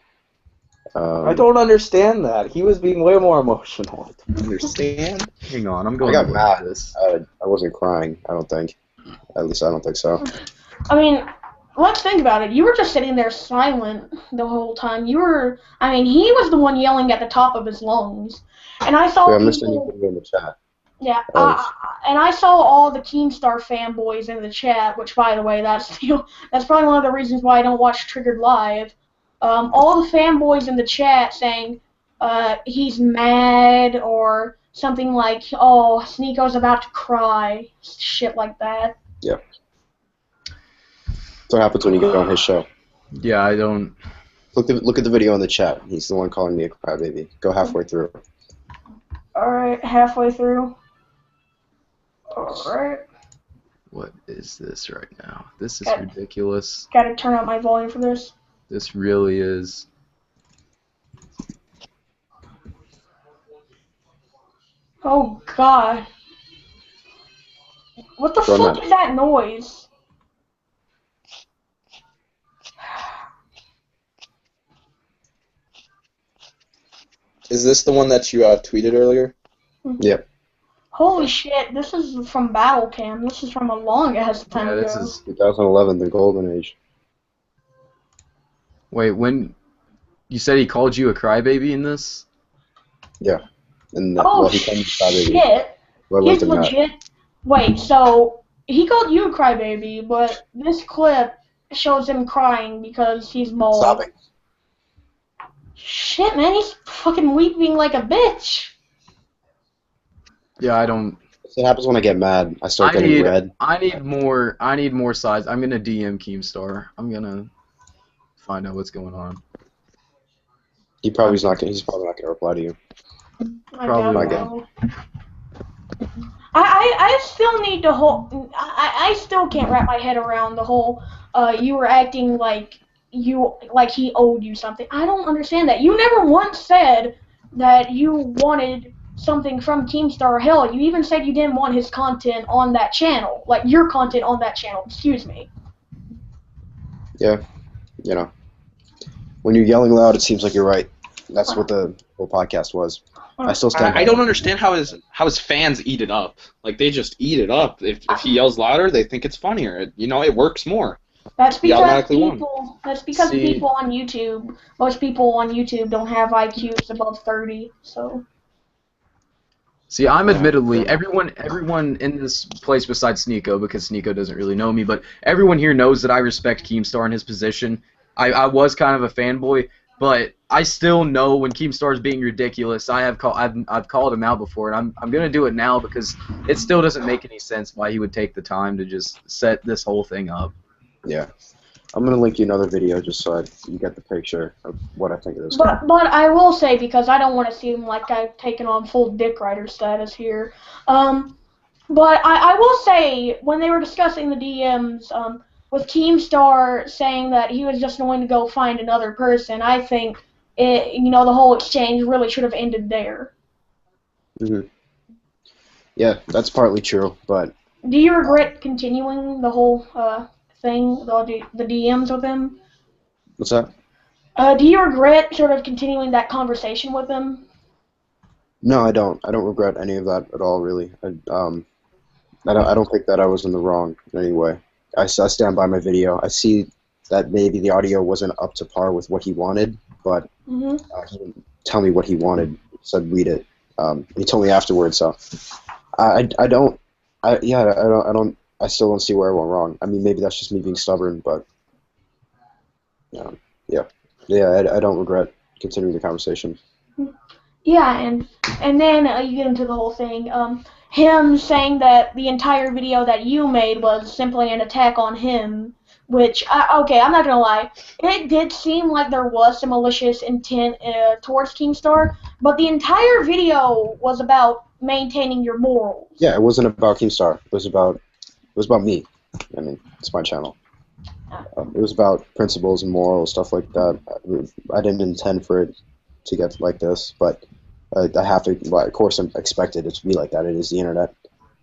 Speaker 2: I don't understand that. He was being way more emotional. I don't understand.
Speaker 3: Hang on, I'm going.
Speaker 5: I got mad.
Speaker 3: This.
Speaker 5: I wasn't crying. I don't think. At least I don't think so.
Speaker 1: Let's think about it. You were just sitting there silent the whole time. He was the one yelling at the top of his lungs, and I saw.
Speaker 5: I'm listening to you in the chat.
Speaker 1: Yeah, and I saw all the Keemstar fanboys in the chat, which, by the way, that's probably one of the reasons why I don't watch Triggered Live. All the fanboys in the chat saying he's mad or something like, oh, Sneako's about to cry, shit like that.
Speaker 5: Yeah. That's what happens when you go on his show.
Speaker 3: Yeah, I don't.
Speaker 5: Look at the video in the chat. He's the one calling me a crybaby. Go halfway through.
Speaker 1: Alright, halfway through. Alright.
Speaker 3: What is this right now? This is ridiculous.
Speaker 1: Gotta turn up my volume for this.
Speaker 3: This really is.
Speaker 1: Oh god. What the fuck is that noise?
Speaker 2: Is this the one that you tweeted earlier?
Speaker 5: Yep.
Speaker 1: Holy shit, this is from Battle Cam. This is from a long ass time ago.
Speaker 3: This is
Speaker 5: 2011, the golden age.
Speaker 3: Wait, when you said he called you a crybaby in this?
Speaker 5: Yeah. And he called me
Speaker 1: shit. He's legit. Wait, so he called you a crybaby, but this clip shows him crying because he's bald.
Speaker 5: Sobbing.
Speaker 1: Shit, man, he's fucking weeping like a bitch.
Speaker 3: Yeah, I don't.
Speaker 5: It happens when I get mad. I start getting red.
Speaker 3: I need more sides. I'm gonna DM Keemstar. I'm gonna find out what's going on.
Speaker 5: He's probably not gonna reply to you.
Speaker 3: Probably
Speaker 5: not.
Speaker 1: I still need to I still can't wrap my head around the whole you were acting like he owed you something. I don't understand that. You never once said that you wanted something from Keemstar. Hell, you even said you didn't want his content on that channel, like your content on that channel. Excuse me.
Speaker 5: Yeah, you know, when you're yelling loud, it seems like you're right. That's what the whole podcast was. I still stand by
Speaker 2: I don't
Speaker 5: it.
Speaker 2: understand how his fans eat it up. Like they just eat it up. If he yells louder, they think it's funnier. It works more.
Speaker 1: That's
Speaker 2: He
Speaker 1: because
Speaker 2: automatically won.
Speaker 1: people. That's because
Speaker 4: See-
Speaker 1: people on YouTube. Most people on YouTube don't have IQs above 30. So.
Speaker 4: See, I'm admittedly everyone in this place besides Sneeko, because Sneeko doesn't really know me, but everyone here knows that I respect Keemstar in his position. I was kind of a fanboy, but I still know when Keemstar is being ridiculous. I've called him out before, and I'm gonna do it now because it still doesn't make any sense why he would take the time to just set this whole thing up.
Speaker 5: Yeah. I'm going to link you another video just so you get the picture of what I think of this.
Speaker 1: But I will say, because I don't want to seem like I've taken on full dick rider status here, but I will say, when they were discussing the DMs, with Keemstar saying that he was just going to go find another person, I think the whole exchange really should have ended there.
Speaker 5: Yeah, that's partly true, but
Speaker 1: Do you regret continuing the whole thing, the DMs with him?
Speaker 5: what's that?
Speaker 1: Do you regret sort of continuing that conversation with him?
Speaker 5: No, I don't. I don't regret any of that at all, really. I don't think that I was in the wrong in any way. I stand by my video. I see that maybe the audio wasn't up to par with what he wanted, but he didn't tell me what he wanted. He said read it. He told me afterwards, so I still don't see where I went wrong. I mean, maybe that's just me being stubborn, but yeah, I don't regret continuing the conversation.
Speaker 1: Yeah, and then you get into the whole thing. Him saying that the entire video that you made was simply an attack on him, which, okay, I'm not gonna lie, it did seem like there was some malicious intent towards Keemstar, but the entire video was about maintaining your morals.
Speaker 5: Yeah, it wasn't about Keemstar. It was about me. I mean, it's my channel. It was about principles and morals, stuff like that. I didn't intend for it to get like this, but I have to. Well, of course, I'm expected it to be like that. It is the internet,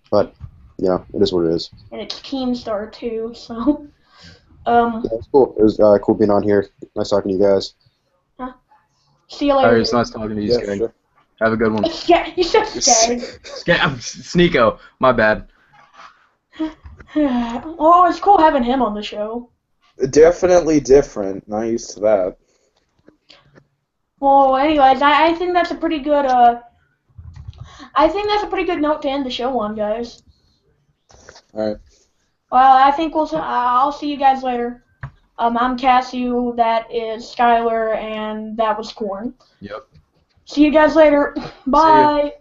Speaker 5: but it is what it is.
Speaker 1: And it's Keemstar too, so.
Speaker 5: Yeah, it's cool. It was cool being on here. Nice talking to you guys.
Speaker 1: See you later.
Speaker 4: Alright, it's nice talking to you, Skag.
Speaker 2: Sure.
Speaker 4: Have a good one.
Speaker 1: Yeah, you said Skag.
Speaker 4: Sneeko, my bad.
Speaker 1: Oh, it's cool having him on the show.
Speaker 2: Definitely different. Not used to that.
Speaker 1: Well, anyways, I think that's a pretty good I think that's a pretty good note to end the show on, guys.
Speaker 2: All right.
Speaker 1: Well, I think I'll see you guys later. I'm Cassio, that is Skylar, and that was Corn.
Speaker 4: Yep.
Speaker 1: See you guys later. Bye.